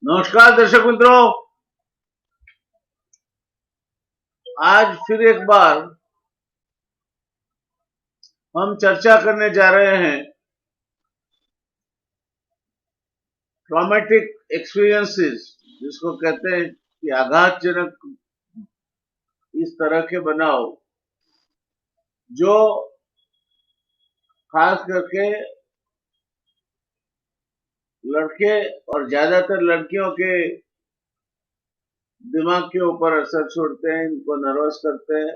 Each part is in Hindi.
नमस्कार दर्शक मित्रों, आज फिर एक बार हम चर्चा करने जा रहे हैं ट्रॉमेटिक एक्सपीरियंसेस, जिसको कहते हैं कि आघातजनक इस तरह के बनाव जो खास करके लड़के और ज्यादातर लड़कियों के दिमाग के ऊपर असर छोड़ते हैं, इनको नर्वस करते हैं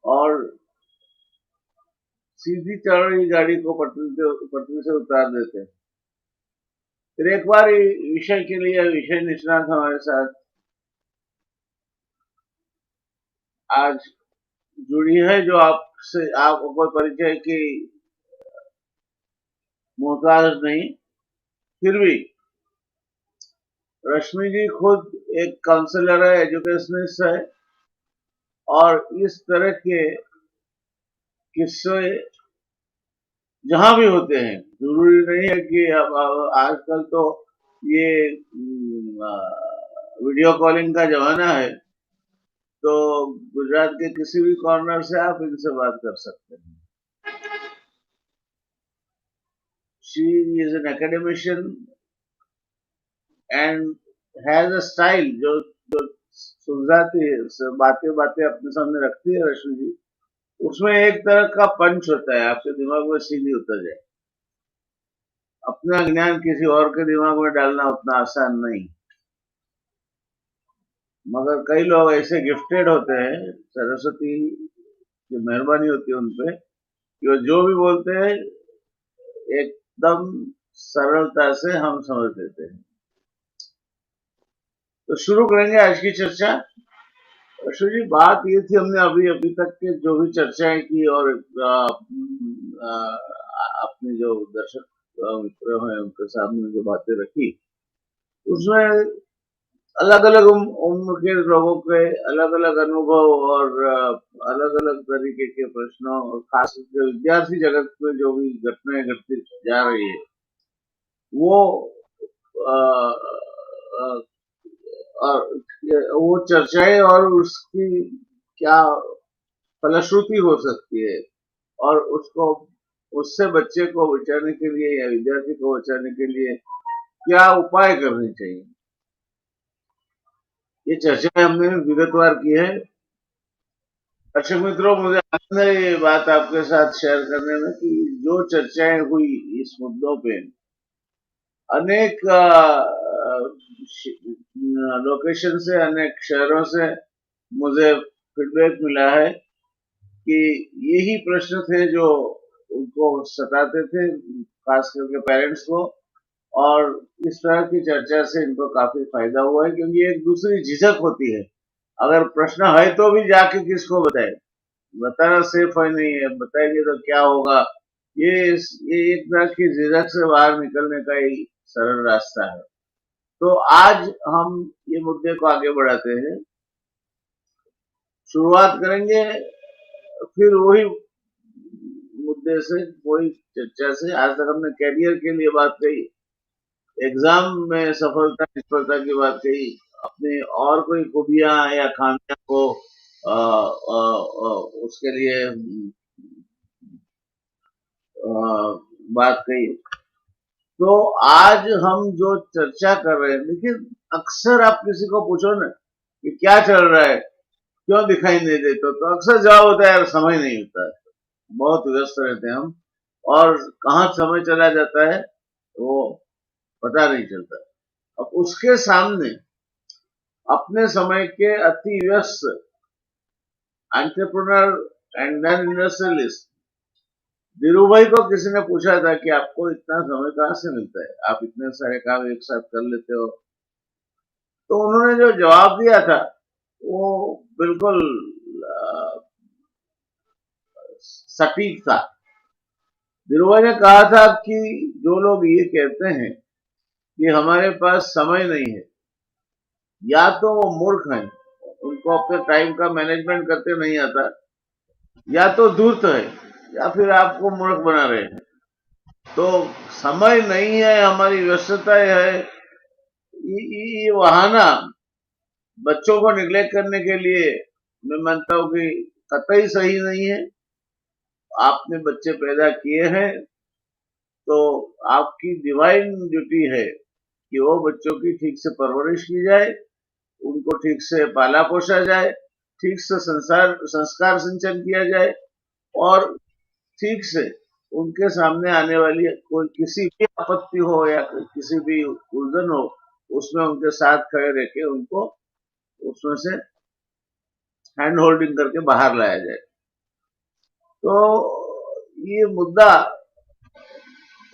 और सीधी चल रही गाड़ी को पटरी से उतार देते हैं। फिर एक बार विषय के लिए विषय निष्णात हमारे साथ आज जुड़ी है, जो आपसे आपको परिचय की मोहताज नहीं। फिर भी रश्मि जी खुद एक काउंसलर है, एजुकेशनिस्ट है और इस तरह के किस्से जहां भी होते हैं, जरूरी नहीं है कि अब आजकल तो ये वीडियो कॉलिंग का जमाना है, तो गुजरात के किसी भी कॉर्नर से आप इनसे बात कर सकते हैं। She is an academician and has a style जो सुलझाती है, बातें बातें अपने सामने रखती है रश्मि जी। उसमें एक तरह का पंच होता है, आपके दिमाग में सीधी उतर जाए। अपना ज्ञान किसी और के दिमाग में डालना उतना आसान नहीं, मगर कई लोग ऐसे गिफ्टेड होते हैं, सरस्वती की मेहरबानी होती है उनपे, कि वो जो भी बोलते हैं एकदम सरलता से हम समझ लेते हैं। तो शुरू करेंगे आज की चर्चा। अशोक जी, बात ये थी, हमने अभी अभी तक के जो भी चर्चाएं की और अपने जो दर्शक मित्र हैं उनके सामने जो बातें रखी, उसमें अलग अलग उम्र के लोगों के अलग अलग अनुभव और अलग अलग तरीके के प्रश्नों और खास करके विद्यार्थी जगत में जो भी घटनाएं घटती जा रही है वो आ, आ, वो चर्चाएं और उसकी क्या फलश्रुति हो सकती है और उसको उससे बच्चे को बचाने के लिए या विद्यार्थी को बचाने के लिए क्या उपाय करने चाहिए, ये चर्चा हमने विगतवार की है। दर्शक मित्रों, मुझे आनंद है ये बात आपके साथ शेयर करने में कि जो चर्चाएं हुई इस मुद्दों पे अनेक लोकेशन से, अनेक शहरों से मुझे फीडबैक मिला है कि यही प्रश्न थे जो उनको सताते थे, खास करके पेरेंट्स को, और इस तरह की चर्चा से इनको काफी फायदा हुआ है, क्योंकि एक दूसरी झिझक होती है। अगर प्रश्न है तो भी जाके किसको बताए, बताना सेफ है नहीं है, बताएंगे तो क्या होगा। ये ये एक तरह की झिझक से बाहर निकलने का ही सरल रास्ता है। तो आज हम ये मुद्दे को आगे बढ़ाते हैं, शुरुआत करेंगे फिर वही मुद्दे से, वही चर्चा से। आज तक हमने कैरियर के लिए बात कही, एग्जाम में सफलता निष्फलता की बात कही, अपनी और कोई खूबियां या खामियां को उसके लिए बात कही। तो आज हम जो चर्चा कर रहे हैं, देखिए अक्सर आप किसी को पूछो ना कि क्या चल रहा है, क्यों दिखाई नहीं देते, तो अक्सर जवाब होता है यार समय नहीं होता है, बहुत व्यस्त रहते हैं हम, और कहाँ समय चला जाता है वो पता नहीं चलता। अब उसके सामने अपने समय के अति व्यस्त entrepreneur and then industrialist Dhirubhai को किसी ने पूछा था कि आपको इतना समय कहाँ से मिलता है, आप इतने सारे काम एक साथ कर लेते हो। तो उन्होंने जो जवाब दिया था वो बिल्कुल सटीक था। धीरू भाई ने कहा था कि जो लोग ये कहते हैं कि हमारे पास समय नहीं है, या तो वो मूर्ख हैं, उनको अपने टाइम का मैनेजमेंट करते नहीं आता, या तो धूर्त है, या फिर आपको मूर्ख बना रहे हैं। तो समय नहीं है, हमारी व्यस्तता है, ये बहाना बच्चों को निग्लेक्ट करने के लिए मैं मानता हूं कि कतई सही नहीं है। आपने बच्चे पैदा किए हैं तो आपकी डिवाइन ड्यूटी है कि वो बच्चों की ठीक से परवरिश की जाए, उनको ठीक से पाला पोसा जाए, ठीक से संस्कार सिंचन किया जाए और ठीक से उनके सामने आने वाली कोई किसी भी आपत्ति हो या किसी भी उलझन हो, उसमें उनके साथ खड़े रह के उनको उसमें से हैंड होल्डिंग करके बाहर लाया जाए। तो ये मुद्दा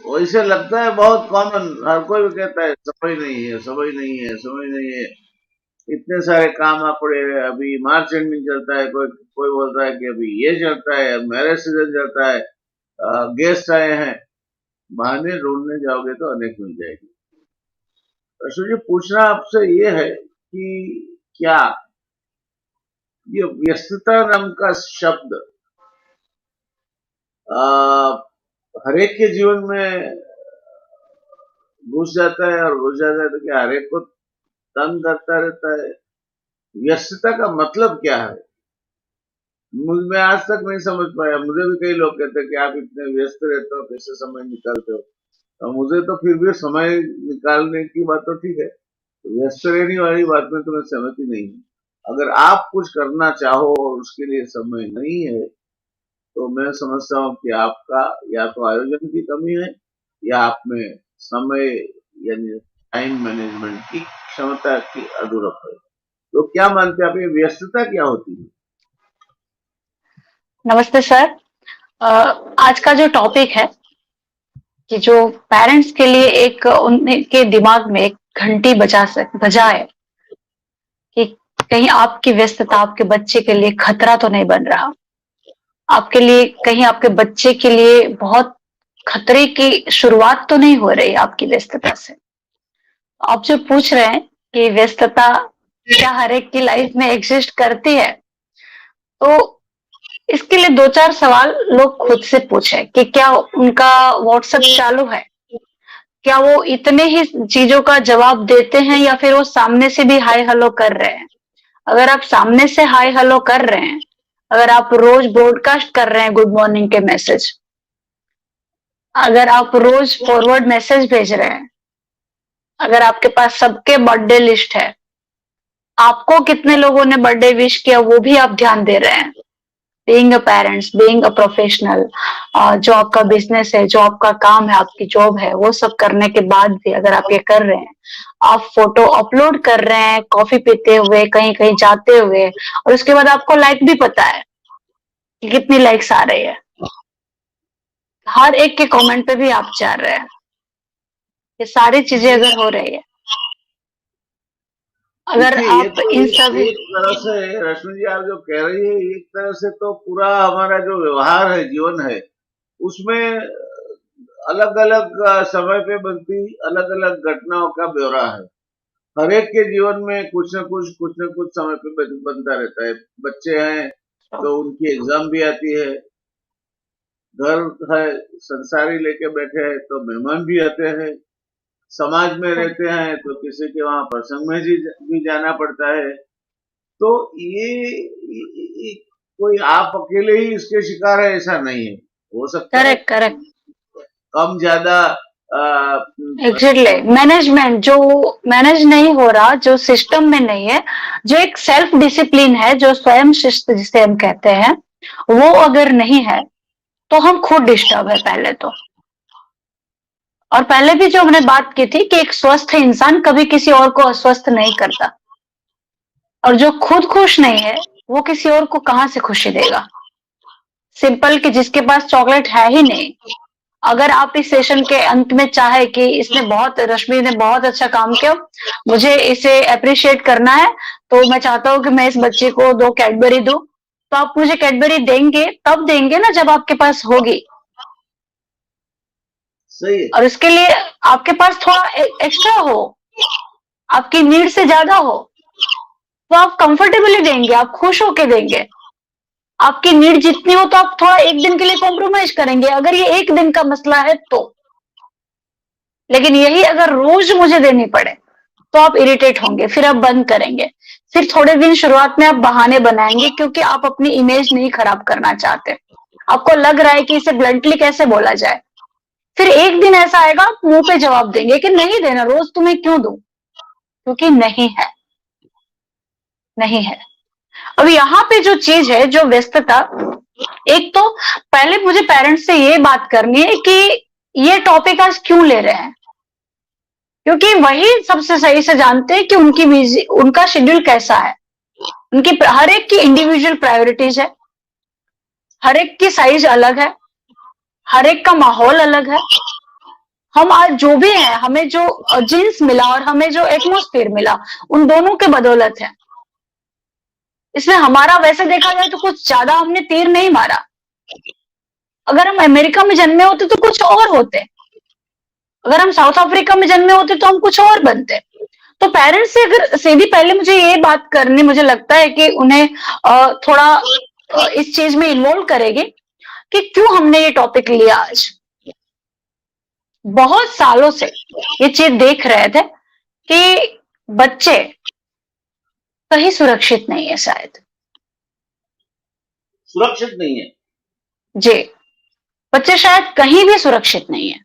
वैसे लगता है बहुत कॉमन, हर कोई भी कहता है समझ नहीं है, समझ नहीं है, समझ नहीं है, इतने सारे काम आ पड़े हैं, अभी मार्च एंडिंग चलता है, कोई कोई बोलता है कि अभी ये चलता है, मैरिज सीजन चलता है, गेस्ट आए हैं, बहाने ढूंढने जाओगे तो अनेक मिल जाएगी। अशोक जी, पूछना आपसे ये है कि क्या ये व्यस्तता नाम का शब्द हरेक के जीवन में घुस जाता है, और घुस जाता है तो क्या हरेक को तंग करता रहता है? व्यस्तता का मतलब क्या है? मैं आज तक नहीं समझ पाया। मुझे भी कई लोग कहते हैं कि आप इतने व्यस्त रहते हो, कैसे समय निकालते हो? और मुझे तो फिर भी समय निकालने की बात तो ठीक है, व्यस्त रहने वाली बात में तो मैं सहमति नहीं हूँ। अगर आप कुछ करना चाहो और उसके लिए समय नहीं है, तो मैं समझता हूँ कि आपका या तो आयोजन की कमी है या आप में समय यानी टाइम मैनेजमेंट की क्षमता की अधूरप है। तो क्या मानते हैं आप, ये व्यस्तता क्या होती है? नमस्ते सर। आज का जो टॉपिक है कि जो पेरेंट्स के लिए एक उनके दिमाग में एक घंटी बजाए कि कहीं आपकी व्यस्तता आपके बच्चे के लिए खतरा तो नहीं बन रहा, आपके लिए कहीं आपके बच्चे के लिए बहुत खतरे की शुरुआत तो नहीं हो रही आपकी व्यस्तता से। आप जो पूछ रहे हैं कि व्यस्तता क्या हर एक की लाइफ में एग्जिस्ट करती है, तो इसके लिए दो चार सवाल लोग खुद से पूछे कि क्या उनका व्हाट्सएप चालू है, क्या वो इतने ही चीजों का जवाब देते हैं या फिर वो सामने से भी हाय हेलो कर रहे हैं। अगर आप सामने से हाय हेलो कर रहे हैं, अगर आप रोज ब्रॉडकास्ट कर रहे हैं गुड मॉर्निंग के मैसेज, अगर आप रोज फॉरवर्ड मैसेज भेज रहे हैं, अगर आपके पास सबके बर्थडे लिस्ट है, आपको कितने लोगों ने बर्थडे विश किया वो भी आप ध्यान दे रहे हैं, being a parents, being a professional, जो आपका बिजनेस है, जो आपका काम है, आपकी जॉब है, वो सब करने के बाद भी अगर आप ये कर रहे हैं, आप फोटो अपलोड कर रहे हैं कॉफी पीते हुए, कहीं कहीं जाते हुए, और उसके बाद आपको लाइक भी पता है कि कितनी लाइक्स आ रही है, हर एक के कमेंट पे भी आप जा रहे हैं, ये सारी चीजें अगर हो रही है, अगर देखिए, ये आप तो इन सभी एक तरह से रश्मि जी आप जो कह रही है, एक तरह से तो पूरा हमारा जो व्यवहार है, जीवन है, उसमें अलग अलग समय पे बनती अलग अलग घटनाओं का ब्यौरा है। हर एक के जीवन में कुछ न कुछ समय पे बनता रहता है। बच्चे हैं तो उनकी एग्जाम भी आती है, घर है, संसारी लेके बैठे हैं तो मेहमान भी आते हैं, समाज में रहते हैं तो किसी के वहां प्रसंग में भी जाना पड़ता है। तो ये कोई आप अकेले ही इसके शिकार है ऐसा नहीं है। हो सकता है करेक्ट करेक्ट कम ज्यादा एग्जैक्टली मैनेजमेंट जो मैनेज नहीं हो रहा, जो सिस्टम में नहीं है, जो एक सेल्फ डिसिप्लिन है, जो स्वयं शिस्त जिसे हम कहते हैं, वो अगर नहीं है तो हम खुद डिस्टर्ब है पहले तो। और पहले भी जो हमने बात की थी कि एक स्वस्थ इंसान कभी किसी और को अस्वस्थ नहीं करता, और जो खुद खुश नहीं है वो किसी और को कहां से खुशी देगा। सिंपल कि जिसके पास चॉकलेट है ही नहीं, अगर आप इस सेशन के अंत में चाहे कि रश्मि ने बहुत अच्छा काम किया, मुझे इसे अप्रिशिएट करना है, तो मैं चाहता हूं कि मैं इस बच्चे को 2 कैडबरी दूं, तो आप मुझे कैडबरी देंगे तब देंगे ना जब आपके पास होगी, सही है। और इसके लिए आपके पास थोड़ा एक्स्ट्रा हो, आपकी नीड से ज्यादा हो, तो आप कंफर्टेबली देंगे, आप खुश होके देंगे। आपकी नीड जितनी हो तो आप थोड़ा एक दिन के लिए कॉम्प्रोमाइज करेंगे, अगर ये एक दिन का मसला है तो। लेकिन यही अगर रोज मुझे देनी पड़े तो आप इरिटेट होंगे, फिर आप बंद करेंगे। फिर थोड़े दिन शुरुआत में आप बहाने बनाएंगे क्योंकि आप अपनी इमेज नहीं खराब करना चाहते। आपको लग रहा है कि इसे ब्लंटली कैसे बोला जाए। फिर एक दिन ऐसा आएगा, आप मुंह पे जवाब देंगे कि नहीं देना, रोज तुम्हें क्यों दूं, क्योंकि नहीं है, नहीं है। अब यहाँ पे जो चीज है, जो व्यस्तता, एक तो पहले मुझे पेरेंट्स से ये बात करनी है कि ये टॉपिक आज क्यों ले रहे हैं, क्योंकि वही सबसे सही से जानते हैं कि उनकी बिजी, उनका शेड्यूल कैसा है। उनकी हर एक की इंडिविजुअल प्रायोरिटीज है, हर एक की साइज अलग है, हर एक का माहौल अलग है। हम आज जो भी हैं, हमें जो जीन्स मिला और हमें जो एटमोस्फेयर मिला, उन दोनों के बदौलत है। इसमें हमारा वैसे देखा जाए तो कुछ ज्यादा हमने तीर नहीं मारा। अगर हम अमेरिका में जन्मे होते तो कुछ और होते, अगर हम साउथ अफ्रीका में जन्मे होते तो हम कुछ और बनते। तो पेरेंट्स से अगर से भी पहले मुझे ये बात करनी, मुझे लगता है कि उन्हें थोड़ा इस चीज में इन्वॉल्व करेगी कि क्यों हमने ये टॉपिक लिया आज। बहुत सालों से ये चीज देख रहे थे कि बच्चे कहीं सुरक्षित नहीं है, शायद सुरक्षित नहीं है जी, बच्चे शायद कहीं भी सुरक्षित नहीं है।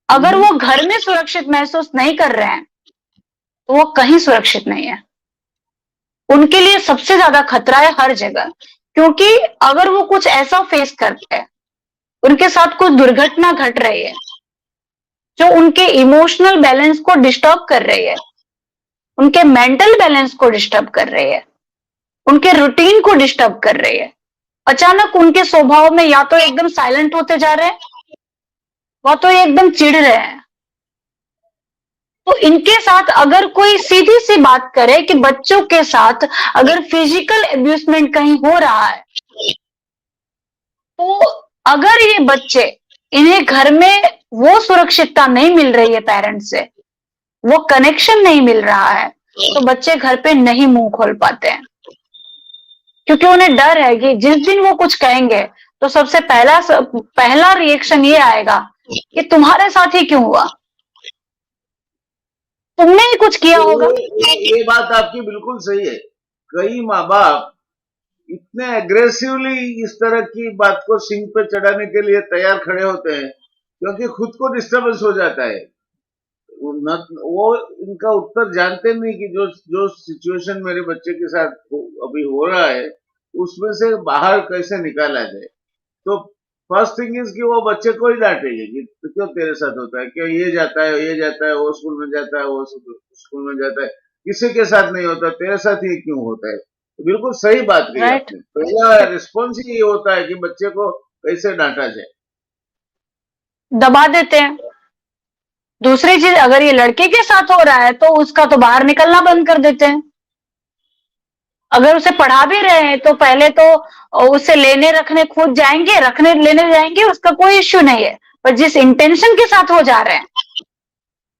अगर वो घर में सुरक्षित महसूस नहीं कर रहे हैं तो वो कहीं सुरक्षित नहीं है। उनके लिए सबसे ज्यादा खतरा है हर जगह, क्योंकि अगर वो कुछ ऐसा फेस करते हैं, उनके साथ कुछ दुर्घटना घट रही है जो उनके इमोशनल बैलेंस को डिस्टर्ब कर रही है, उनके मेंटल बैलेंस को डिस्टर्ब कर रही है, उनके रूटीन को डिस्टर्ब कर रही है, अचानक उनके स्वभाव में या तो एकदम साइलेंट होते जा रहे हैं, या तो ये एकदम चिढ़ रहे हैं, तो इनके साथ अगर कोई सीधी सी बात करे कि बच्चों के साथ अगर फिजिकल एब्यूसमेंट कहीं हो रहा है, तो अगर ये बच्चे, इन्हें घर में वो सुरक्षितता नहीं मिल रही है पेरेंट्स से, वो कनेक्शन नहीं मिल रहा है, तो बच्चे घर पे नहीं मुंह खोल पाते हैं, क्योंकि उन्हें डर है कि जिस दिन वो कुछ कहेंगे तो सबसे पहला रिएक्शन ये आएगा कि तुम्हारे साथ ही क्यों हुआ, तुमने ही कुछ किया होगा। ये बात आपकी बिल्कुल सही है। कई माँ बाप इतने एग्रेसिवली इस तरह की बात को सिंग पे चढ़ाने के लिए तैयार खड़े होते हैं क्योंकि खुद को डिस्टर्बेंस हो जाता है। वो इनका उत्तर जानते नहीं कि जो जो सिचुएशन मेरे बच्चे के साथ अभी हो रहा है उसमें से बाहर कैसे निकाला जाए। तो फर्स्ट थिंग इज कि वो बच्चे को ही डांटेंगे कि तो क्यों तेरे साथ होता है, क्यों ये जाता है, ये जाता है, वो स्कूल में जाता है, वो स्कूल में जाता है, किसी के साथ नहीं होता, तेरे साथ ही क्यों होता है। तो बिल्कुल सही बात कही राइट, आपने। पहला रिस्पॉन्स ही ये होता है कि बच्चे को कैसे डांटा जाए। दबा देते हैं। दूसरी चीज, अगर ये लड़के के साथ हो रहा है तो उसका तो बाहर निकलना बंद कर देते हैं। अगर उसे पढ़ा भी रहे हैं तो पहले तो उसे लेने रखने खुद जाएंगे, रखने लेने जाएंगे, उसका कोई इश्यू नहीं है, पर जिस इंटेंशन के साथ हो जा रहे हैं,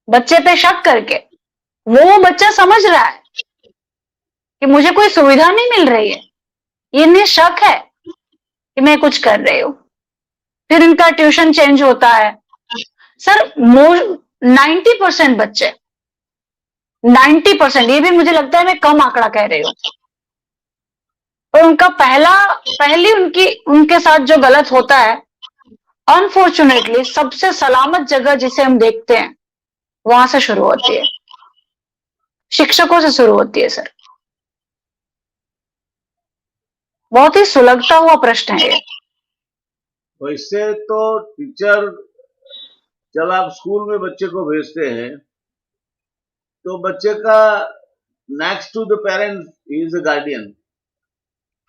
बच्चे पे शक करके, वो बच्चा समझ रहा है कि मुझे कोई सुविधा नहीं मिल रही है, ये इन्हें शक है कि मैं कुछ कर रही हूं। फिर इनका ट्यूशन चेंज होता है। सर 90% बच्चे, 90%, ये भी मुझे लगता है मैं कम आंकड़ा कह रही हूँ, और उनका पहली उनकी उनके साथ जो गलत होता है, अनफॉर्चुनेटली सबसे सलामत जगह जिसे हम देखते हैं वहां से शुरू होती है, शिक्षकों से शुरू होती है। सर बहुत ही सुलगता हुआ प्रश्न है ये। तो इससे तो टीचर, जब आप स्कूल में बच्चे को भेजते हैं तो बच्चे का next to the parents is a guardian.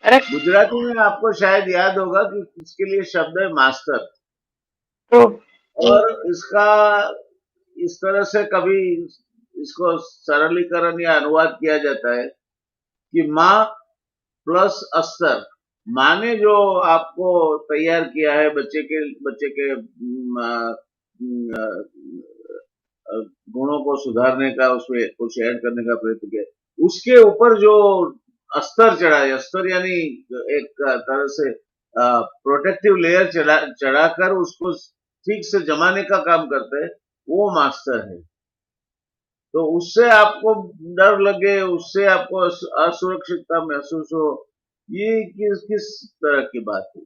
Correct, Gujarati में आपको शायद याद होगा कि इसके लिए शब्द है मास्टर। ट्रू, और इसका इस तरह से कभी इसको सरलीकरण या अनुवाद किया जाता है कि माँ प्लस अस्तर। माँ ने जो आपको तैयार किया है बच्चे के गुणों को सुधारने का, उसमें कुछ ऐड करने का प्रयत्न किया, उसके ऊपर जो अस्तर चढ़ा है, अस्तर यानी एक तरह से प्रोटेक्टिव लेयर चढ़ाकर उसको ठीक से जमाने का काम करते हैं, वो मास्टर है। तो उससे आपको डर लगे, उससे आपको असुरक्षितता महसूस हो, ये किस किस तरह की बात है?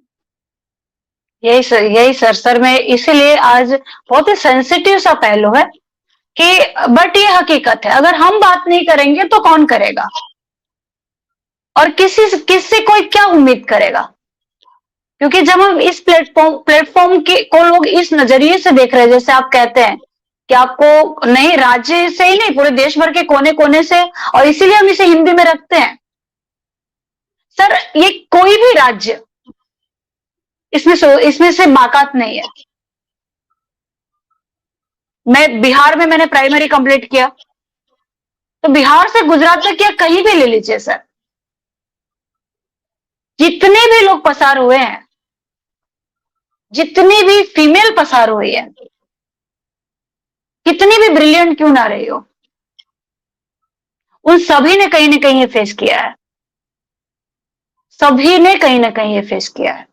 यही सर मैं इसीलिए आज बहुत ही सेंसिटिव सा पहलू है कि बट ये हकीकत है, अगर हम बात नहीं करेंगे तो कौन करेगा? और किससे कोई क्या उम्मीद करेगा? क्योंकि जब हम इस प्लेटफॉर्म के को लोग इस नजरिए से देख रहे हैं, जैसे आप कहते हैं कि आपको नहीं राज्य से ही नहीं पूरे देश भर के कोने कोने से, और इसीलिए हम इसे हिंदी में रखते हैं। सर ये कोई भी राज्य इसमें से बाकात नहीं है। मैंने प्राइमरी कंप्लीट किया, तो बिहार से गुजरात तक या कहीं भी ले लीजिए सर, जितने भी लोग पसार हुए हैं, जितनी भी फीमेल पसार हुई है, कितनी भी ब्रिलियंट क्यों ना रही हो, उन सभी ने कहीं ना कहीं ये फेस किया है। सभी ने कहीं ना कहीं ये फेस किया है।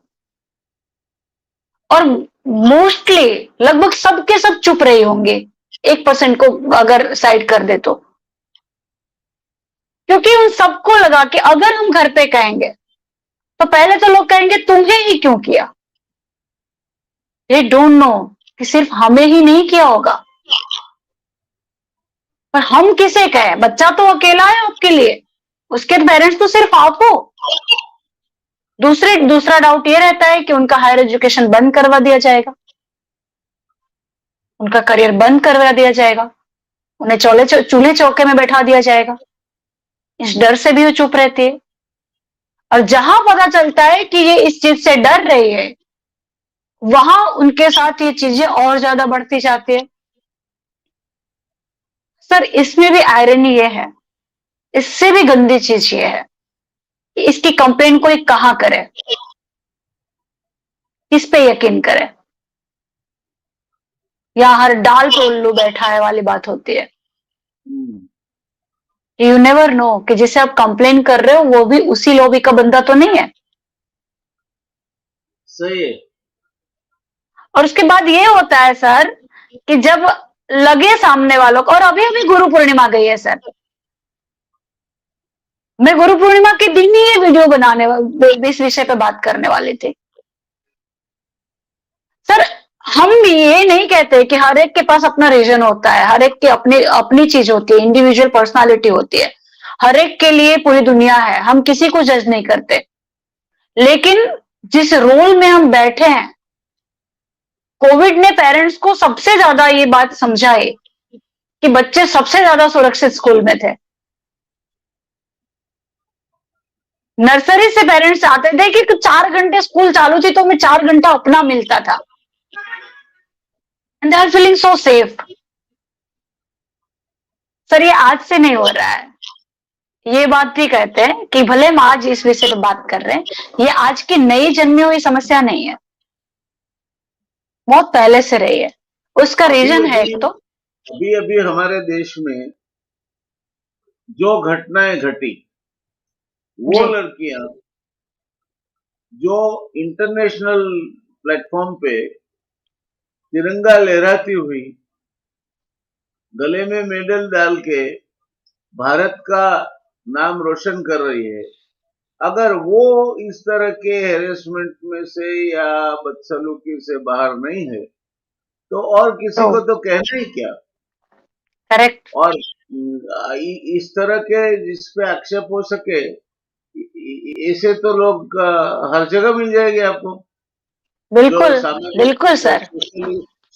और मोस्टली लगभग सबके सब चुप रहे होंगे, 1% को अगर साइड कर दे तो, क्योंकि उन सबको लगा कि अगर हम घर पे कहेंगे तो पहले तो लोग कहेंगे तुम्हें ही क्यों किया। दे डोंट नो कि सिर्फ हमें ही नहीं किया होगा, पर हम किसे कहें? बच्चा तो अकेला है आपके लिए, उसके पेरेंट्स तो सिर्फ आप हो। दूसरा डाउट ये रहता है कि उनका हायर एजुकेशन बंद करवा दिया जाएगा, उनका करियर बंद करवा दिया जाएगा, उन्हें चूल्हे चौके में बैठा दिया जाएगा। इस डर से भी वो चुप रहती है। और जहां पता चलता है कि ये इस चीज से डर रही है, वहां उनके साथ ये चीजें और ज्यादा बढ़ती जाती है। सर इसमें भी आयरनी ये है, इससे भी गंदी चीज ये है कि इसकी कंप्लेन कोई कहां करे, किस पे यकीन करे, या हर डाल पे उल्लू बैठा है वाली बात होती है। यू नेवर नो कि जिसे आप कंप्लेन कर रहे हो वो भी उसी लॉबी का बंदा तो नहीं है। सही है। और उसके बाद ये होता है सर कि जब लगे सामने वालों को, और अभी अभी गुरु पूर्णिमा गई है सर, मैं गुरु पूर्णिमा के दिन ही ये वीडियो इस विषय पे बात करने वाली थी। सर हम ये नहीं कहते कि हर एक के पास अपना रीजन होता है, हर एक की अपनी अपनी चीज होती है, इंडिविजुअल पर्सनालिटी होती है, हर एक के लिए पूरी दुनिया है, हम किसी को जज नहीं करते। लेकिन जिस रोल में हम बैठे हैं, कोविड ने पेरेंट्स को सबसे ज्यादा ये बात समझाई कि बच्चे सबसे ज्यादा सुरक्षित स्कूल में थे। नर्सरी से पेरेंट्स आते थे कि 4 घंटे स्कूल चालू थी तो हमें 4 घंटा अपना मिलता था, and they are feeling so safe. Sir ये आज से नहीं हो रहा है, ये बात भी कहते हैं कि भले हम आज इस विषय पर बात कर रहे हैं, ये आज की नई जन्मी हुई समस्या नहीं है, बहुत पहले से रही है। उसका रीजन है एक तो अभी अभी हमारे देश में जो घटनाएं घटी, वो लड़कियां जो इंटरनेशनल प्लेटफॉर्म पे तिरंगा लहराती हुई, गले में मेडल डाल के भारत का नाम रोशन कर रही है, अगर वो इस तरह के हैरेसमेंट में से या बदसलूकी से बाहर नहीं है, तो और किसी को तो कहना ही क्या। करेक्ट। और इस तरह के जिस पे आक्षेप हो सके, ऐसे तो लोग हर जगह मिल जाएंगे आपको, बिल्कुल जो बिल्कुल sir.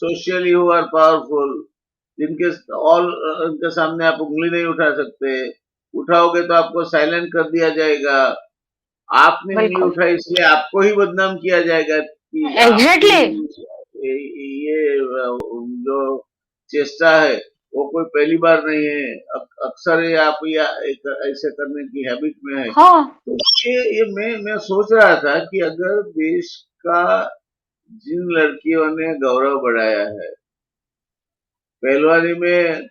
Socially who are powerful, जिनके ऑल उनके सामने आप उंगली नहीं उठा सकते, उठाओगे तो आपको साइलेंट कर दिया जाएगा, आपने उंगली उठाई इसलिए आपको ही बदनाम किया जाएगा कि एग्जैक्टली ये जो चेष्टा है वो कोई पहली बार नहीं है, अक्सर ये आप या ऐसे करने की हैबिट में है। हाँ। तो ये मैं सोच रहा था कि अगर देश का जिन लड़कियों ने गौरव बढ़ाया है पहलवानी में,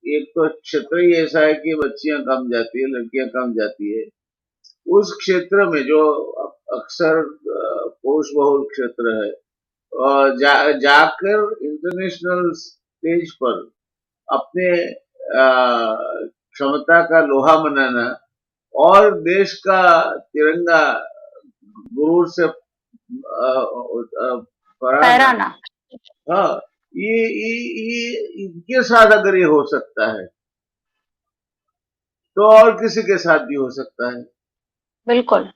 एक तो क्षेत्र ही ऐसा है कि बच्चियां कम जाती है, लड़कियां कम जाती है, उस क्षेत्र में जो अक्सर पुरुष बहुल क्षेत्र है, और जाकर इंटरनेशनल स्टेज पर अपने क्षमता का लोहा बनाना और देश का तिरंगा गुरूर से फहराना, फहराना। हाँ, ये इनके साथ अगर ये हो सकता है तो और किसी के साथ भी हो सकता है। बिल्कुल।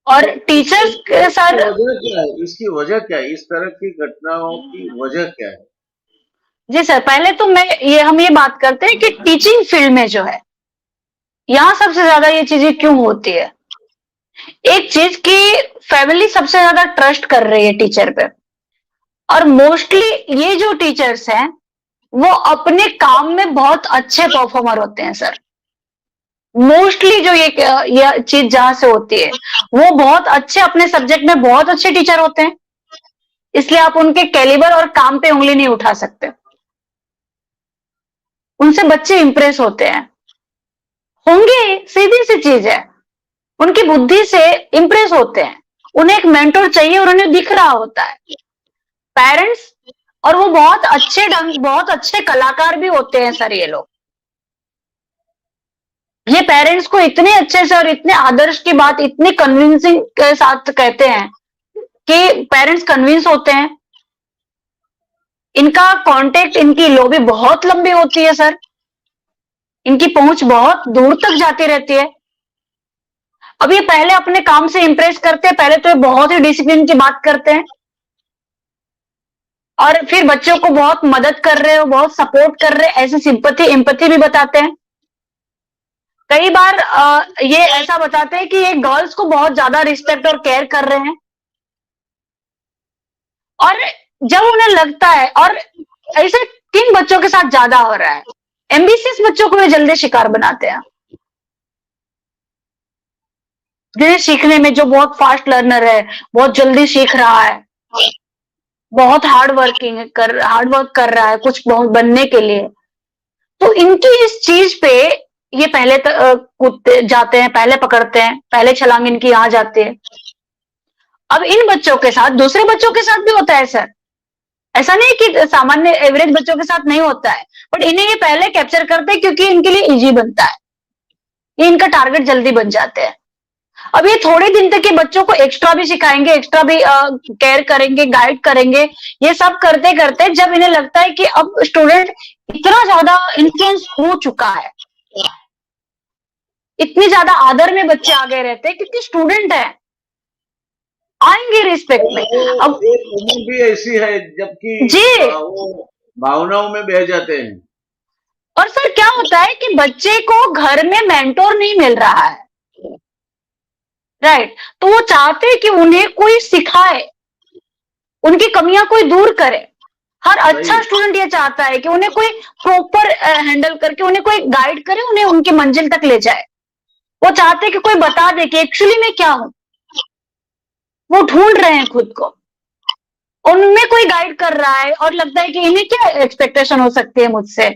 और तो टीचर्स के साथ वजह क्या है, इसकी वजह क्या है, इस तरह की घटनाओं की वजह क्या है? जी सर, पहले तो हम ये बात करते हैं कि टीचिंग फील्ड में जो है, यहाँ सबसे ज्यादा ये चीजें क्यों होती है। एक चीज की फैमिली सबसे ज्यादा ट्रस्ट कर रही है टीचर पे, और मोस्टली ये जो टीचर्स हैं वो अपने काम में बहुत अच्छे परफॉर्मर होते हैं सर। मोस्टली जो ये चीज जहां से होती है, वो बहुत अच्छे अपने सब्जेक्ट में बहुत अच्छे टीचर होते हैं, इसलिए आप उनके कैलिबर और काम पे उंगली नहीं उठा सकते। उनसे बच्चे इंप्रेस होते हैं, होंगे, सीधी सी चीज है। उनकी बुद्धि से इंप्रेस होते हैं, उन्हें एक मेंटोर चाहिए और उन्हें दिख रहा होता है पेरेंट्स। और वो बहुत अच्छे कलाकार भी होते हैं सर ये लोग। ये पेरेंट्स को इतने अच्छे से और इतने आदर्श की बात इतने कन्विंसिंग के साथ कहते हैं कि पेरेंट्स कन्विंस होते हैं। इनका कांटेक्ट, इनकी लॉबी बहुत लंबी होती है सर, इनकी पहुंच बहुत दूर तक जाती रहती है। अब ये पहले अपने काम से इंप्रेस करते हैं, पहले तो ये बहुत ही डिसिप्लिन की बात करते हैं, और फिर बच्चों को बहुत मदद कर रहे हो, बहुत सपोर्ट कर रहे हैं, ऐसे सिंपैथी एम्पैथी भी बताते हैं। कई बार ये ऐसा बताते हैं कि ये गर्ल्स को बहुत ज्यादा रिस्पेक्ट और केयर कर रहे हैं, और जब उन्हें लगता है, और ऐसे किन बच्चों के साथ ज्यादा हो रहा है, एम्बिशियस बच्चों को वे जल्दी शिकार बनाते हैं, जिन्हें सीखने में, जो बहुत फास्ट लर्नर है, बहुत जल्दी सीख रहा है, बहुत हार्ड वर्क कर रहा है कुछ बहुत बनने के लिए। तो इनकी इस चीज पे ये पहले कूदते जाते हैं, पहले पकड़ते हैं, पहले छलांग इनकी आ जाती है। अब इन बच्चों के साथ दूसरे बच्चों के साथ भी होता है सर, ऐसा नहीं कि सामान्य एवरेज बच्चों के साथ नहीं होता है, बट इन्हें ये पहले कैप्चर करते हैं क्योंकि इनके लिए इजी बनता है, ये इनका टारगेट जल्दी बन जाते हैं। अब ये थोड़े दिन तक के बच्चों को एक्स्ट्रा भी सिखाएंगे, एक्स्ट्रा भी केयर करेंगे, गाइड करेंगे, ये सब करते करते जब इन्हें लगता है कि अब स्टूडेंट इतना ज्यादा इन्फ्लुएंस हो चुका है, इतनी ज्यादा आदर में बच्चे आगे रहते हैं क्योंकि स्टूडेंट है, आएंगे रिस्पेक्ट में। अब एक उम्र भी ऐसी है जबकि जी, वो भावनाओं में बह जाते हैं। और सर क्या होता है कि बच्चे को घर में मेंटोर नहीं मिल रहा है, राइट, तो वो चाहते हैं कि उन्हें कोई सिखाए, उनकी कमियां कोई दूर करे। हर अच्छा स्टूडेंट ये चाहता है कि उन्हें कोई प्रॉपर हैंडल करके उन्हें कोई गाइड करे, उन्हें उनकी मंजिल तक ले जाए। वो चाहते हैं कि कोई बता दे कि एक्चुअली मैं क्या हूं, वो ढूंढ रहे हैं खुद को, उनमें कोई गाइड कर रहा है और लगता है कि इन्हें क्या एक्सपेक्टेशन हो सकती है मुझसे,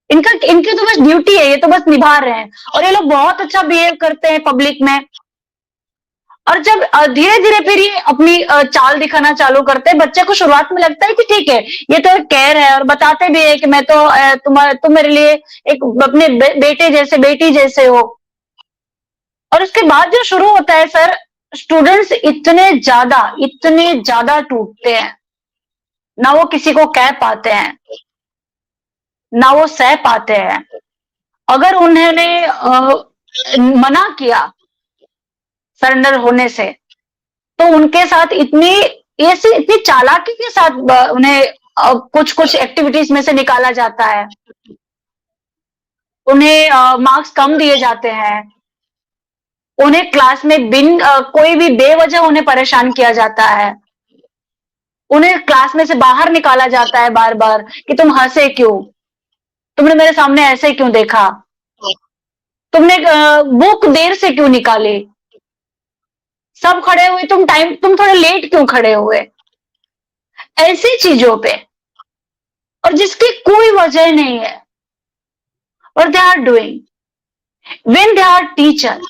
इनकी तो बस ड्यूटी है, ये तो बस निभा रहे हैं, और ये लोग बहुत अच्छा बिहेव करते हैं पब्लिक में। और जब धीरे धीरे फिर ये अपनी चाल दिखाना चालू करते हैं, बच्चे को शुरुआत में लगता है कि ठीक है ये तो एक केयर है, और बताते भी है कि मैं तो तुम मेरे लिए एक अपने बेटे जैसे, बेटी जैसे हो। और उसके बाद जो शुरू होता है सर, स्टूडेंट्स इतने ज्यादा टूटते हैं, ना वो किसी को कह पाते हैं, ना वो सह पाते हैं। अगर उन्होंने मना किया सरेंडर होने से, तो उनके साथ इतनी चालाकी के साथ उन्हें कुछ कुछ एक्टिविटीज में से निकाला जाता है, उन्हें मार्क्स कम दिए जाते हैं, उन्हें क्लास में कोई भी बेवजह उन्हें परेशान किया जाता है, उन्हें क्लास में से बाहर निकाला जाता है बार बार कि तुम हंसे क्यों, तुमने मेरे सामने ऐसे क्यों देखा, तुमने बुक देर से क्यों निकाली, सब खड़े हुए, तुम थोड़े लेट क्यों खड़े हुए, ऐसी चीजों पे, और जिसकी कोई वजह नहीं है, और they are doing when they are teacher.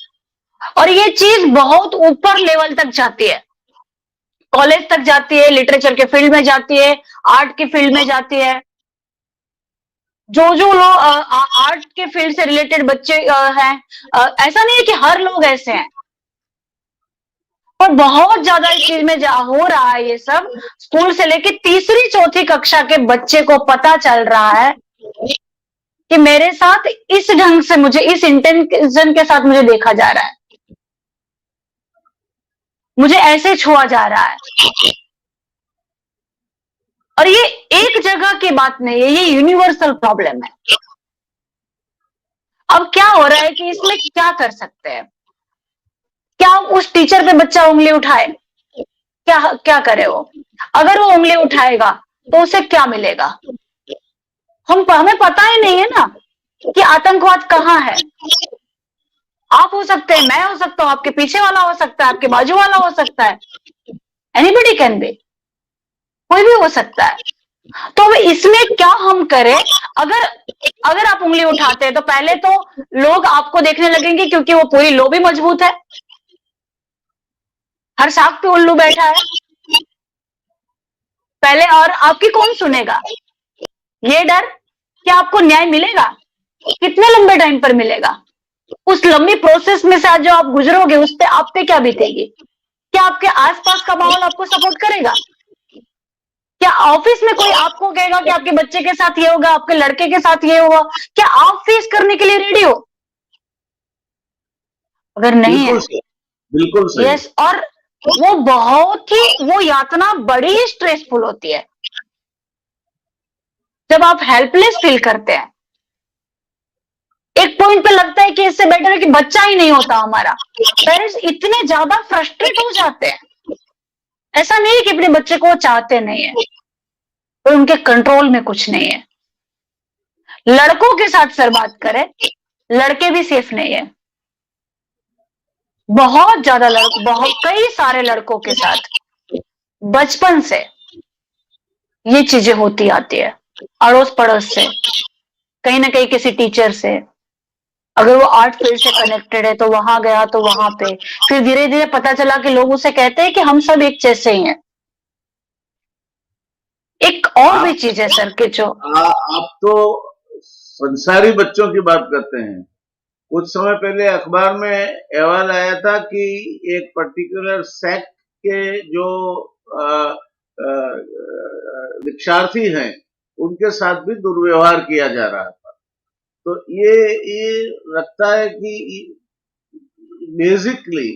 और ये चीज बहुत ऊपर लेवल तक जाती है, कॉलेज तक जाती है, लिटरेचर के फील्ड में जाती है, आर्ट के फील्ड में जाती है। जो लोग आर्ट के फील्ड से रिलेटेड बच्चे हैं, ऐसा नहीं है कि हर लोग ऐसे हैं, पर बहुत ज्यादा इस चीज में हो रहा है ये सब। स्कूल से लेके तीसरी चौथी कक्षा के बच्चे को पता चल रहा है कि मेरे साथ इस ढंग से, मुझे इस इंटेंशन के साथ मुझे देखा जा रहा है, मुझे ऐसे छुआ जा रहा है। और ये एक जगह की बात नहीं है, ये यूनिवर्सल प्रॉब्लम है। अब क्या हो रहा है कि इसमें क्या कर सकते हैं? क्या उस टीचर पे बच्चा उंगली उठाए? क्या क्या करे वो? अगर वो उंगली उठाएगा तो उसे क्या मिलेगा? हमें पता ही नहीं है ना कि आतंकवाद कहाँ है। आप हो सकते हैं, मैं हो सकता हूं, आपके पीछे वाला हो सकता है, आपके बाजू वाला हो सकता है, एनीबडी कैन बी, कोई भी हो सकता है। तो अब इसमें क्या हम करें? अगर अगर आप उंगली उठाते हैं तो पहले तो लोग आपको देखने लगेंगे, क्योंकि वो पूरी लॉबी मजबूत है, हर साख पे उल्लू बैठा है पहले, और आपकी कौन सुनेगा? ये डर कि आपको न्याय मिलेगा, कितने लंबे टाइम पर मिलेगा, उस लंबी प्रोसेस में से आज जो आप गुजरोगे उस पे आप पे क्या बीतेगी? क्या आपके आसपास का माहौल आपको सपोर्ट करेगा? क्या ऑफिस में कोई आपको कहेगा कि आपके बच्चे के साथ ये होगा, आपके लड़के के साथ ये होगा? क्या आप फेस करने के लिए रेडी हो? अगर नहीं है, बिल्कुल सही। यस, और वो बहुत ही, वो यातना बड़ी ही स्ट्रेसफुल होती है जब आप हेल्पलेस फील करते हैं। एक पॉइंट पे लगता है कि इससे बेटर है कि बच्चा ही नहीं होता हमारा। पेरेंट्स इतने ज्यादा फ्रस्ट्रेट हो जाते हैं। ऐसा नहीं है कि अपने बच्चे को चाहते नहीं है, और उनके कंट्रोल में कुछ नहीं है। लड़कों के साथ सर बात करें, लड़के भी सेफ नहीं है। बहुत ज्यादा बहुत कई सारे लड़कों के साथ बचपन से ये चीजें होती आती है, अड़ोस पड़ोस से, कहीं ना कहीं किसी टीचर से, अगर वो आर्ट फील्ड से कनेक्टेड है तो वहां गया तो वहां पे, फिर धीरे धीरे पता चला कि लोग उसे कहते हैं कि हम सब एक जैसे ही हैं। एक और भी चीज है सर कि जो आप तो संसारी बच्चों की बात करते हैं। कुछ समय पहले अखबार में अहवाल आया था कि एक पर्टिकुलर सेक्ट के जो दीक्षार्थी हैं उनके साथ भी दुर्व्यवहार किया जा रहा था। तो ये लगता है कि बेसिकली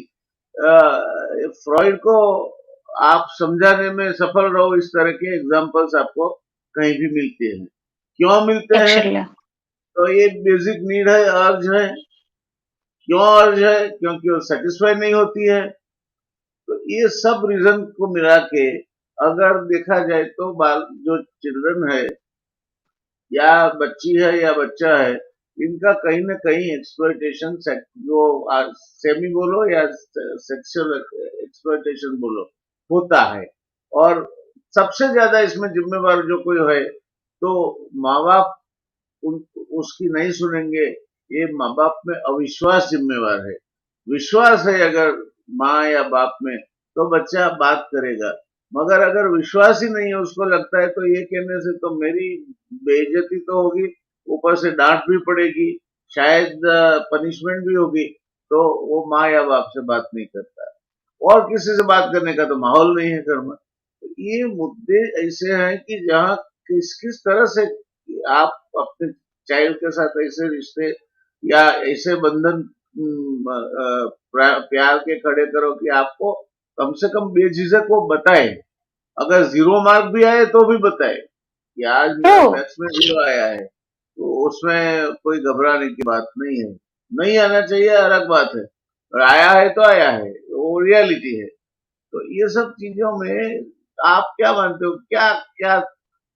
फ्रॉइड को आप समझाने में सफल रहो, इस तरह के एग्जांपल्स आपको कहीं भी मिलते हैं। क्यों मिलते हैं? तो ये बेसिक नीड है, अर्ज है। क्यों अर्ज है? क्योंकि वो सेटिस्फाई नहीं होती है। तो ये सब रीजन को मिला के अगर देखा जाए तो जो चिल्ड्रन है या बच्ची है या बच्चा है, इनका कहीं ना कहीं एक्सप्लॉयटेशन, जो सेमी बोलो या सेक्सुअल एक्सप्लॉयटेशन बोलो, होता है। और सबसे ज्यादा इसमें जिम्मेवार जो कोई है तो माँ बाप उसकी नहीं सुनेंगे। ये माँ बाप में अविश्वास जिम्मेवार है। विश्वास है अगर माँ या बाप में तो बच्चा बात करेगा, मगर अगर विश्वास ही नहीं है, उसको लगता है तो ये कहने से तो मेरी बेइज्जती तो होगी, ऊपर से डांट भी पड़ेगी, शायद पनिशमेंट भी होगी, तो वो माँ या बाप से बात नहीं करता। और किसी से बात करने का तो माहौल नहीं है घर में। तो ये मुद्दे ऐसे हैं कि जहाँ किस किस तरह से आप अपने चाइल्ड के साथ ऐसे रिश्ते या ऐसे बंधन प्यार के खड़े करो कि आपको कम से कम बेझिझक वो बताए। अगर 0 मार्क भी आए तो भी बताए कि आज मेरा मैथ्स में 0 आया है, तो उसमें कोई घबराने की बात नहीं है। नहीं आना चाहिए अलग बात है, और आया है तो आया है, वो रियलिटी है। तो ये सब चीजों में आप क्या मानते हो, क्या क्या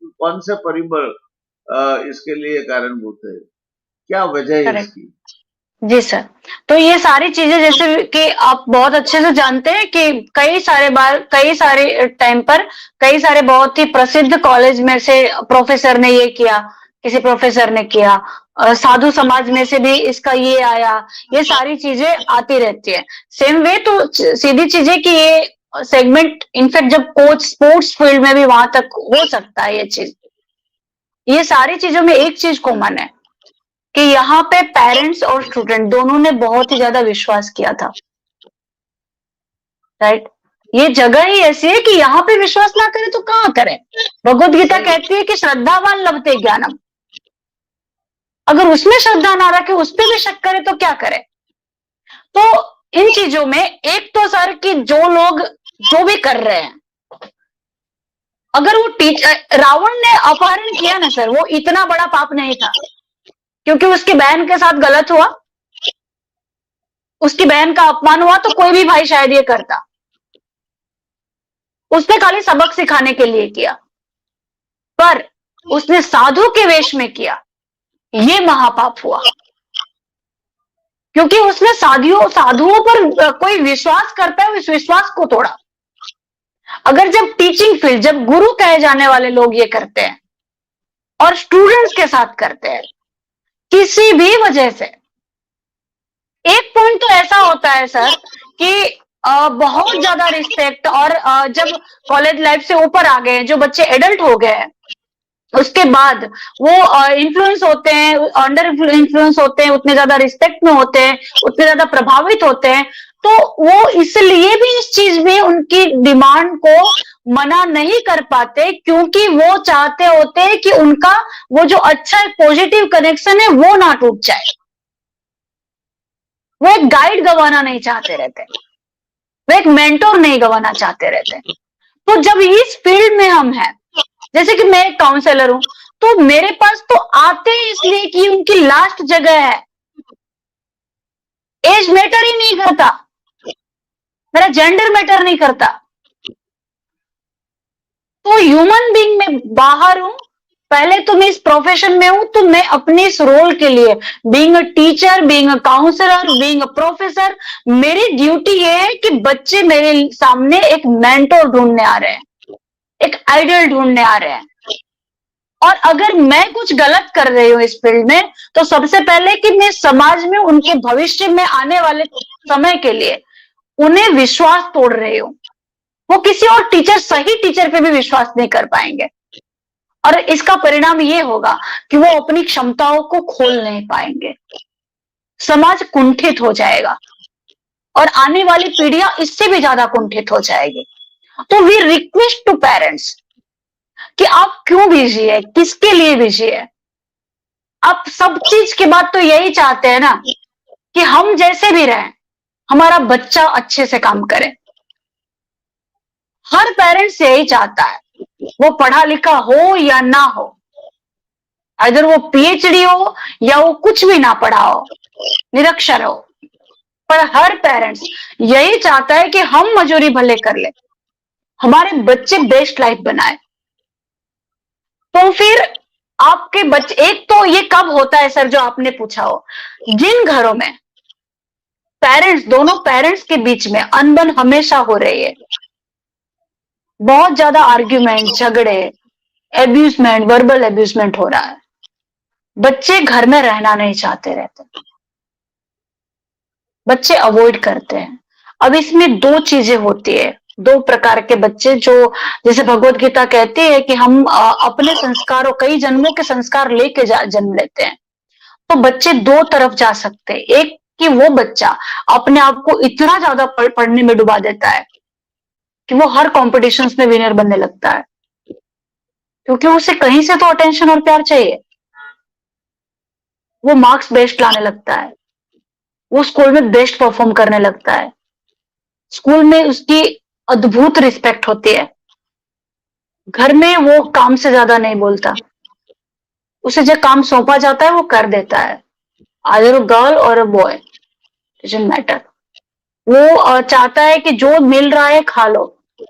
कौन से परिबल इसके लिए कारणभूत है? क्या वजह है इसकी? जी सर, तो ये सारी चीजें जैसे कि आप बहुत अच्छे से जानते हैं कि कई सारे टाइम पर कई सारे बहुत ही प्रसिद्ध कॉलेज में से प्रोफेसर ने ये किया, किसी प्रोफेसर ने किया, साधु समाज में से भी इसका ये आया, ये सारी चीजें आती रहती है। सेम वे तो सीधी चीजें कि ये सेगमेंट इनफैक्ट जब कोच स्पोर्ट्स फील्ड में भी वहां तक हो सकता है ये चीज, ये सारी चीजों में एक चीज कॉमन है कि यहाँ पे पेरेंट्स और स्टूडेंट दोनों ने बहुत ही ज्यादा विश्वास किया था, राइट। ये जगह ही ऐसी है कि यहाँ पे विश्वास ना करें तो कहाँ करें। भगवत गीता कहती है कि श्रद्धावान लभते ज्ञानम। अगर उसमें श्रद्धा ना रखे, उस पर भी शक करे तो क्या करे। तो इन चीजों में एक तो सर कि जो लोग जो भी कर रहे हैं, अगर वो रावण ने अपहरण किया ना सर, वो इतना बड़ा पाप नहीं था, क्योंकि उसकी बहन के साथ गलत हुआ, उसकी बहन का अपमान हुआ, तो कोई भी भाई शायद ये करता। उसने खाली सबक सिखाने के लिए किया, पर उसने साधु के वेश में किया, ये महापाप हुआ, क्योंकि उसने साधुओं पर कोई विश्वास करता है, उस विश्वास को तोड़ा। अगर जब टीचिंग फील्ड, जब गुरु कहे जाने वाले लोग ये करते हैं और स्टूडेंट्स के साथ करते हैं, किसी भी वजह से, एक पॉइंट तो ऐसा होता है सर कि बहुत ज्यादा रिस्पेक्ट, और जब कॉलेज लाइफ से ऊपर आ गए, जो बच्चे एडल्ट हो गए हैं, उसके बाद वो इन्फ्लुएंस होते हैं, अंडर इन्फ्लुएंस होते हैं, उतने ज्यादा रिस्पेक्ट में होते हैं, उतने ज्यादा प्रभावित होते हैं, तो वो इसलिए भी इस चीज में उनकी डिमांड को मना नहीं कर पाते, क्योंकि वो चाहते होते हैं कि उनका वो जो अच्छा पॉजिटिव कनेक्शन है वो ना टूट जाए। वो एक गाइड गंवाना नहीं चाहते रहते, वो एक मेंटोर नहीं गंवाना चाहते रहते। तो जब इस फील्ड में हम हैं, जैसे कि मैं एक काउंसलर हूं, तो मेरे पास तो आते हैं इसलिए कि उनकी लास्ट जगह है, एज मैटर ही नहीं करता, मेरा जेंडर मैटर नहीं करता। तो ह्यूमन बीइंग में बाहर हूं, पहले तो मैं इस प्रोफेशन में हूं, तो मैं अपने इस रोल के लिए, being a teacher, being a counsellor, being a professor, मेरी ड्यूटी ये है कि बच्चे मेरे सामने एक मेंटोर ढूंढने आ रहे हैं, एक आइडियल ढूंढने आ रहे हैं। और अगर मैं कुछ गलत कर रही हूं इस फील्ड में, तो सबसे पहले कि मैं समाज में उनके भविष्य में आने वाले समय के लिए उन्हें विश्वास तोड़ रही हूं। वो किसी और टीचर, सही टीचर पे भी विश्वास नहीं कर पाएंगे, और इसका परिणाम ये होगा कि वो अपनी क्षमताओं को खोल नहीं पाएंगे, समाज कुंठित हो जाएगा, और आने वाली पीढ़ियां इससे भी ज्यादा कुंठित हो जाएगी। तो वी रिक्वेस्ट टू पेरेंट्स कि आप क्यों बिजी है, किसके लिए बिजी है। आप सब चीज के बाद तो यही चाहते हैं ना कि हम जैसे भी रहें, हमारा बच्चा अच्छे से काम करे। हर पेरेंट्स यही चाहता है, वो पढ़ा लिखा हो या ना हो, अगर वो पीएचडी हो या वो कुछ भी ना पढ़ा हो, निरक्षर हो, पर हर पेरेंट्स यही चाहता है कि हम मजूरी भले कर ले, हमारे बच्चे बेस्ट लाइफ बनाए। तो फिर आपके बच्चे, एक तो ये कब होता है सर, जो आपने पूछा हो, जिन घरों में पेरेंट्स, दोनों पेरेंट्स के बीच में अनबन हमेशा हो रही है, बहुत ज्यादा आर्ग्यूमेंट, झगड़े, एब्यूजमेंट, वर्बल एब्यूजमेंट हो रहा है, बच्चे घर में रहना नहीं चाहते रहते, बच्चे अवॉइड करते हैं। अब इसमें दो चीजें होती है, दो प्रकार के बच्चे, जो जैसे भगवत गीता कहती है कि हम अपने संस्कारों, कई जन्मों के संस्कार लेके जन्म लेते हैं। तो बच्चे दो तरफ जा सकते हैं, एक कि वो बच्चा अपने आप को इतना ज्यादा पढ़ने में डुबा देता है कि वो हर कॉम्पिटिशन्स में विनर बनने लगता है, क्योंकि उसे कहीं से तो अटेंशन और प्यार चाहिए। वो मार्क्स बेस्ट लाने लगता है, वो स्कूल में बेस्ट परफॉर्म करने लगता है, स्कूल में उसकी अद्भुत रिस्पेक्ट होती है, घर में वो काम से ज्यादा नहीं बोलता, उसे जो काम सौंपा जाता है वो कर देता है, आइदर गर्ल और बॉय, डजंट मैटर। वो चाहता है कि जो मिल रहा है खा लो,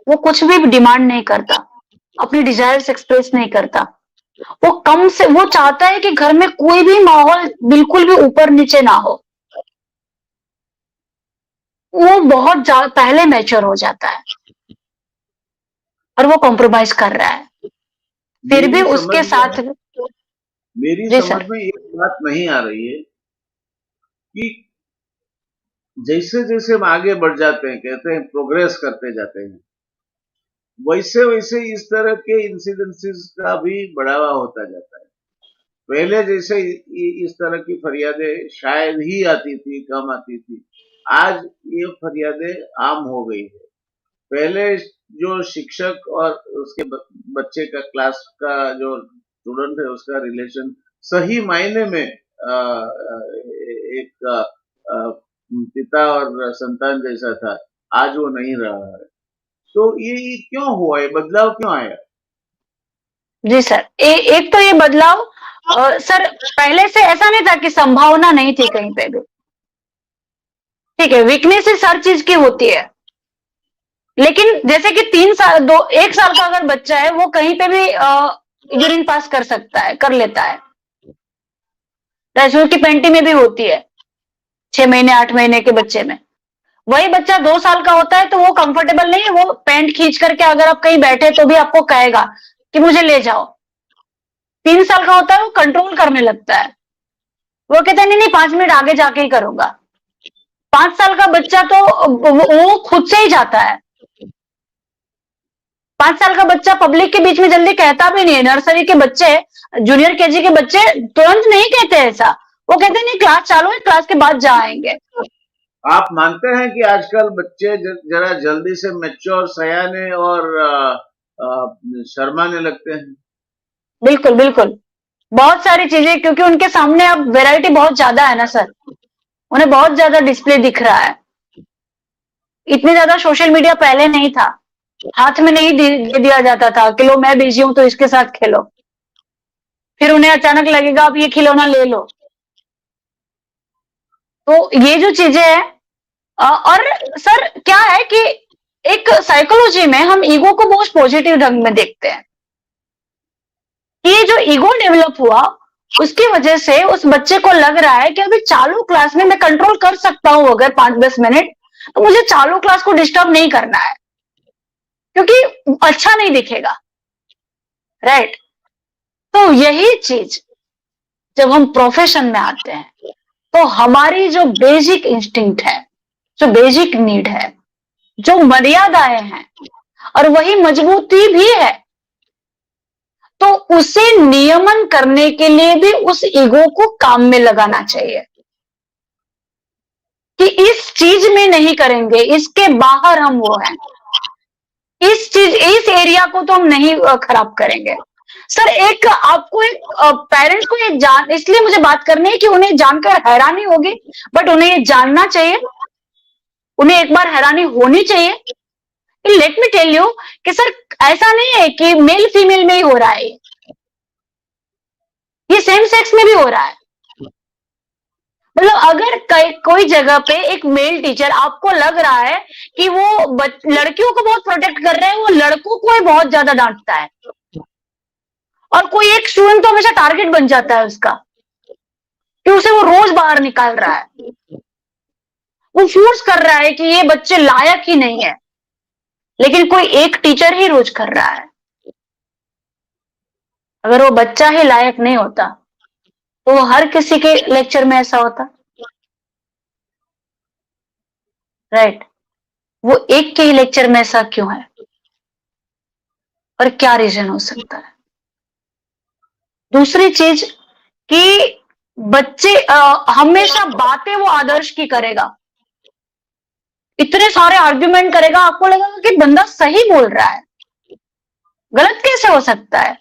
वो कुछ भी डिमांड नहीं करता, अपनी डिजायर्स एक्सप्रेस नहीं करता। वो कम से, वो चाहता है कि घर में कोई भी माहौल बिल्कुल भी ऊपर नीचे ना हो। वो बहुत पहले मैच्योर हो जाता है, और वो कॉम्प्रोमाइज कर रहा है, फिर भी मेरी समझ उसके साथ। में मेरी जी समझ सर। में एक बात नहीं आ रही है कि जैसे जैसे हम आगे बढ़ जाते हैं, कहते हैं प्रोग्रेस करते जाते हैं, वैसे वैसे इस तरह के इंसिडेंसेस का भी बढ़ावा होता जाता है। पहले जैसे इस तरह की फरियादें शायद ही आती थी, कम आती थी। आज ये फरियादें आम हो गई है। पहले जो शिक्षक और उसके बच्चे का, क्लास का जो स्टूडेंट है, उसका रिलेशन सही मायने में एक पिता और संतान जैसा था, आज वो नहीं रहा है। तो ये क्यों हुआ, ये बदलाव क्यों आया? जी सर, एक तो ये बदलाव सर पहले से ऐसा नहीं था कि संभावना नहीं थी कहीं पे भी। ठीक है, वीकनेसेस हर चीज की होती है, लेकिन जैसे कि 1 साल का अगर बच्चा है वो कहीं पे भी यूरिन पास कर सकता है, कर लेता है। रैशनल की पेंटी में भी होती है 6 महीने 8 महीने के बच्चे में। वही बच्चा 2 साल का होता है तो वो कंफर्टेबल नहीं है, वो पैंट खींच करके अगर आप कहीं बैठे तो भी आपको कहेगा कि मुझे ले जाओ। 3 साल का होता है वो कंट्रोल करने लगता है, वो कहता है नहीं नहीं 5 मिनट आगे जाके ही करूंगा। 5 साल का बच्चा तो वो खुद से ही जाता है। 5 साल का बच्चा पब्लिक के बीच में जल्दी कहता भी नहीं है। नर्सरी के बच्चे, जूनियर केजी के बच्चे तुरंत नहीं कहते ऐसा, वो कहते नहीं क्लास चालू है, क्लास के बाद जाएंगे। आप मानते हैं कि आजकल बच्चे जरा जल्दी से मैच्योर, सयाने और शर्माने लगते हैं? बिल्कुल बिल्कुल, बहुत सारी चीजें, क्योंकि उनके सामने अब वैरायटी बहुत ज्यादा है ना सर, उन्हें बहुत ज्यादा डिस्प्ले दिख रहा है। इतनी ज्यादा सोशल मीडिया पहले नहीं था, हाथ में नहीं दे दिया जाता था कि लो मैं बिजी हूं तो इसके साथ खेलो, फिर उन्हें अचानक लगेगा अब ये खिलौना ले लो। तो ये जो चीजें हैं, और सर क्या है कि एक साइकोलॉजी में हम ईगो को बहुत पॉजिटिव ढंग में देखते हैं। ये जो ईगो डेवलप हुआ उसकी वजह से उस बच्चे को लग रहा है कि अभी चालू क्लास में मैं कंट्रोल कर सकता हूं अगर 5-10 मिनट, तो मुझे चालू क्लास को डिस्टर्ब नहीं करना है, क्योंकि अच्छा नहीं दिखेगा, राइट। तो यही चीज जब हम प्रोफेशन में आते हैं तो हमारी जो बेसिक इंस्टिंक्ट है, जो बेसिक नीड है, जो मर्यादाएं हैं, और वही मजबूती भी है, तो उसे नियमन करने के लिए भी उस ईगो को काम में लगाना चाहिए कि इस चीज में नहीं करेंगे, इसके बाहर हम वो हैं, इस एरिया को तो हम नहीं खराब करेंगे। सर एक आपको एक पेरेंट्स को ये जान, इसलिए मुझे बात करनी है कि उन्हें जानकर हैरानी होगी, बट उन्हें ये जानना चाहिए, उन्हें एक बार हैरानी होनी चाहिए। लेट मी टेल यू कि सर ऐसा नहीं है कि मेल फीमेल में ही हो रहा है, ये सेम सेक्स में भी हो रहा है। मतलब अगर कोई जगह पे एक मेल टीचर आपको लग रहा है कि वो लड़कियों को बहुत प्रोटेक्ट कर रहे हैं, वो लड़कों को ही बहुत ज्यादा डांटता है, और कोई एक स्टूडेंट तो हमेशा टारगेट बन जाता है उसका कि उसे वो रोज बाहर निकाल रहा है, वो फोर्स कर रहा है कि ये बच्चे लायक ही नहीं है, लेकिन कोई एक टीचर ही रोज कर रहा है। अगर वो बच्चा ही लायक नहीं होता तो वो हर किसी के लेक्चर में ऐसा होता, राइट। वो एक के ही लेक्चर में ऐसा क्यों है, और क्या रीजन हो सकता है? दूसरी चीज कि बच्चे हमेशा बातें वो आदर्श की करेगा, इतने सारे आर्ग्यूमेंट करेगा, आपको लगेगा कि बंदा सही बोल रहा है, गलत कैसे हो सकता है?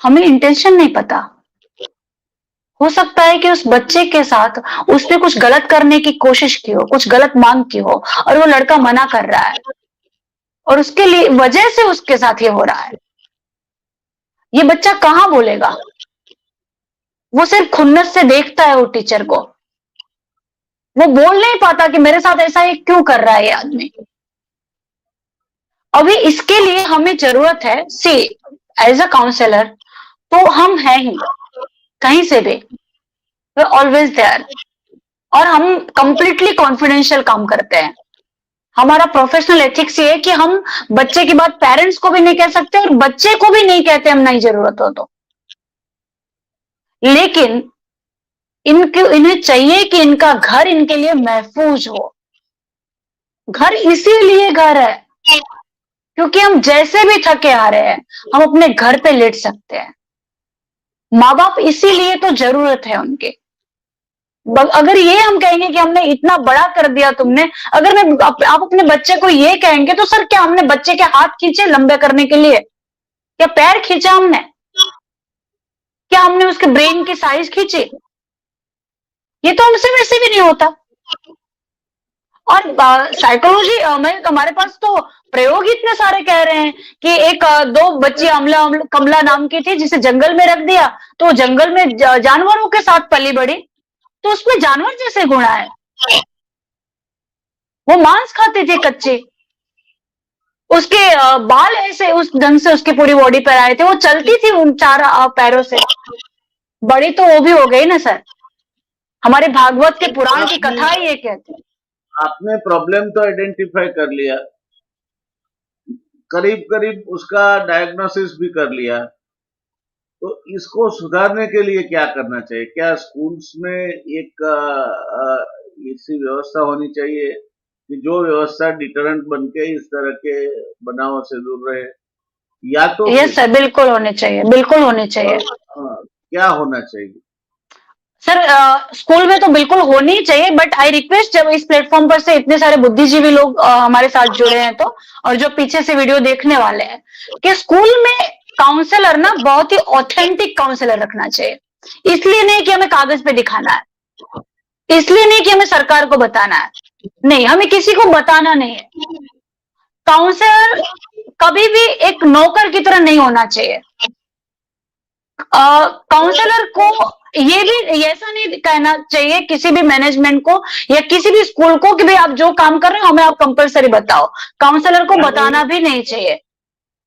हमें इंटेंशन नहीं पता, हो सकता है कि उस बच्चे के साथ उसने कुछ गलत करने की कोशिश की हो, कुछ गलत मांग की हो, और वो लड़का मना कर रहा है, और उसके लिए वजह से उसके साथ ये हो रहा है। ये बच्चा कहां बोलेगा? वो सिर्फ खुन्नस से देखता है वो टीचर को, वो बोल नहीं पाता कि मेरे साथ ऐसा ये क्यों कर रहा है ये आदमी। अभी इसके लिए हमें जरूरत है, सी एज अ काउंसलर तो हम हैं ही, कहीं से भी वे ऑलवेज देयर, और हम कंप्लीटली कॉन्फिडेंशियल काम करते हैं। हमारा प्रोफेशनल एथिक्स ये है कि हम बच्चे की बात पेरेंट्स को भी नहीं कह सकते और बच्चे को भी नहीं कहते हम नहीं जरूरत हो तो। लेकिन इन्हें चाहिए कि इनका घर इनके लिए महफूज हो। घर इसीलिए घर है क्योंकि हम जैसे भी थके आ रहे हैं हम अपने घर पे लेट सकते हैं। माँ बाप इसीलिए तो जरूरत है उनके। अगर ये हम कहेंगे कि हमने इतना बड़ा कर दिया तुमने, अगर मैं आप अपने बच्चे को ये कहेंगे तो सर क्या हमने बच्चे के हाथ खींचे लंबे करने के लिए? क्या पैर खींचा हमने? क्या हमने उसके ब्रेन की साइज खींची? ये तो हमसे वैसे भी नहीं होता। और साइकोलॉजी में हमारे पास तो प्रयोग ही इतने सारे कह रहे हैं कि एक दो बच्ची कमला नाम की थी जिसे जंगल में रख दिया, तो जंगल में जानवरों के साथ पली बड़ी, तो उसमें जानवर जैसे गुण आए। वो मांस खाती थी कच्चे, उसके बाल ऐसे उस ढंग से उसकी पूरी बॉडी पर आए थे, वो चलती थी उन चार पैरों से। बड़ी तो वो भी हो गई ना सर। हमारे भागवत के पुराण की कथा ही ये कहती है। आपने प्रॉब्लम तो आइडेंटिफाई कर लिया, करीब करीब उसका डायग्नोसिस भी कर लिया, तो इसको सुधारने के लिए क्या करना चाहिए? क्या स्कूल्स में एक ऐसी व्यवस्था होनी चाहिए कि जो व्यवस्था डिटरेंट बन के इस तरह के बनावों से दूर रहे, या तो यस सर, बिल्कुल होने चाहिए, बिल्कुल होने चाहिए। क्या होना चाहिए? सर स्कूल में तो बिल्कुल होनी ही चाहिए, बट आई रिक्वेस्ट, जब इस प्लेटफॉर्म पर से इतने सारे बुद्धिजीवी लोग हमारे साथ जुड़े हैं तो, और जो पीछे से वीडियो देखने वाले हैं, कि स्कूल में काउंसलर ना बहुत ही ऑथेंटिक काउंसलर रखना चाहिए। इसलिए नहीं कि हमें कागज पे दिखाना है, इसलिए नहीं कि हमें सरकार को बताना है, नहीं, हमें किसी को बताना नहीं है। काउंसलर कभी भी एक नौकर की तरह नहीं होना चाहिए। काउंसलर को ये भी ऐसा नहीं कहना चाहिए किसी भी मैनेजमेंट को या किसी भी स्कूल को कि भाई आप जो काम कर रहे हो हमें आप कंपलसरी बताओ। काउंसलर को बताना भी नहीं चाहिए।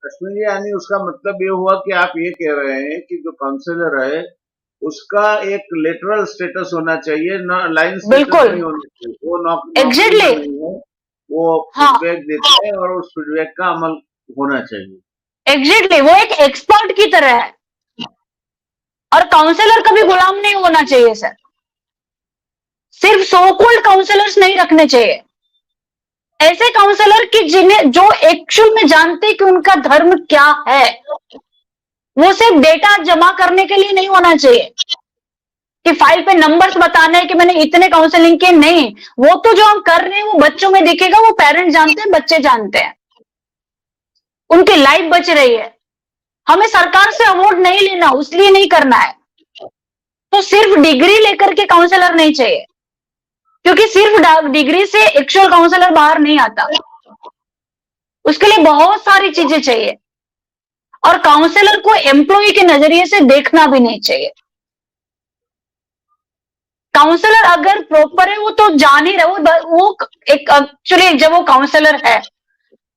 कश्मीर जी, यानी उसका मतलब ये हुआ कि आप ये कह रहे हैं कि जो काउंसलर है उसका एक लेटरल स्टेटस होना चाहिए, लाइन स्टेटस बिल्कुल नहीं होना चाहिए। वो नौकरी एग्जैक्टली नहीं है, वो हाँ फीडबैक देते हैं और उस फीडबैक का अमल होना चाहिए। एग्जैक्टली वो एक एक्सपर्ट की तरह है। और काउंसलर कभी गुलाम नहीं होना चाहिए सर। सिर्फ सो कॉल्ड काउंसलर्स नहीं रखने चाहिए, ऐसे काउंसलर कि जिन्हें जो एक्चुअल में जानते कि उनका धर्म क्या है। वो सिर्फ डेटा जमा करने के लिए नहीं होना चाहिए कि फाइल पे नंबर्स बताना है कि मैंने इतने काउंसलिंग किए, नहीं। वो तो जो हम कर रहे हैं वो बच्चों में दिखेगा, वो पेरेंट्स जानते हैं, बच्चे जानते हैं, उनकी लाइफ बच रही है। हमें सरकार से अवार्ड नहीं लेना, उसलिए नहीं करना है। तो सिर्फ डिग्री लेकर के काउंसलर नहीं चाहिए, क्योंकि सिर्फ डिग्री से एक्चुअल काउंसलर बाहर नहीं आता। उसके लिए बहुत सारी चीजें चाहिए, और काउंसलर को एम्प्लॉय के नजरिए से देखना भी नहीं चाहिए। काउंसलर अगर प्रॉपर है वो तो जान ही रहे, वो एक एक्चुअली जब वो काउंसलर है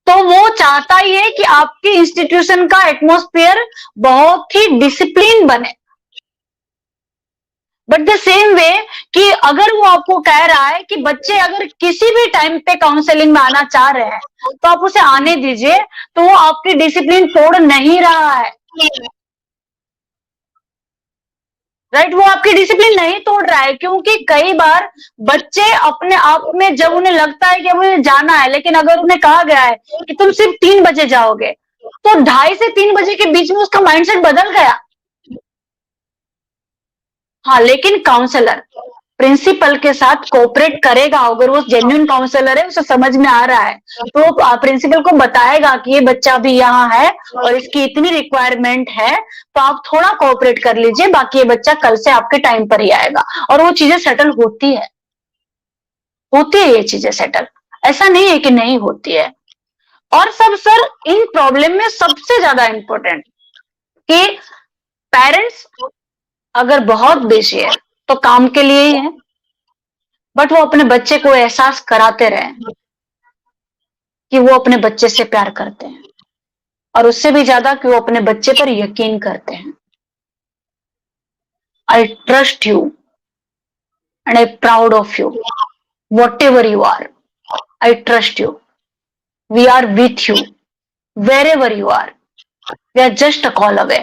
तो वो चाहता ही है कि आपके इंस्टीट्यूशन का एटमॉस्फेयर बहुत ही डिसिप्लिन बने। बट द सेम वे कि अगर वो आपको कह रहा है कि बच्चे अगर किसी भी टाइम पे काउंसलिंग में आना चाह रहे हैं तो आप उसे आने दीजिए, तो वो आपकी डिसिप्लिन तोड़ नहीं रहा है। राइट, वो आपकी डिसिप्लिन नहीं तोड़ रहा है, क्योंकि कई बार बच्चे अपने आप में जब उन्हें लगता है कि उन्हें जाना है, लेकिन अगर उन्हें कहा गया है कि तुम सिर्फ 3 बजे जाओगे, तो 2:30 से 3 बजे के बीच में उसका माइंडसेट बदल गया। हाँ, लेकिन काउंसलर प्रिंसिपल के साथ कोऑपरेट करेगा। अगर वो जेन्युइन काउंसलर है, उसे समझ में आ रहा है, तो प्रिंसिपल को बताएगा कि ये बच्चा भी यहाँ है और इसकी इतनी रिक्वायरमेंट है, तो आप थोड़ा कोऑपरेट कर लीजिए, बाकी ये बच्चा कल से आपके टाइम पर ही आएगा। और वो चीजें सेटल होती है, होती है ये चीजें सेटल, ऐसा नहीं है कि नहीं होती है। और सब सर, इन प्रॉब्लम में सबसे ज्यादा इंपॉर्टेंट कि पेरेंट्स अगर बहुत बिजी है तो काम के लिए ही है, बट वो अपने बच्चे को एहसास कराते रहे कि वो अपने बच्चे से प्यार करते हैं, और उससे भी ज्यादा कि वो अपने बच्चे पर यकीन करते हैं। I trust you and I proud of you, whatever you are, I trust you, we are with you wherever you are, we are just a call away.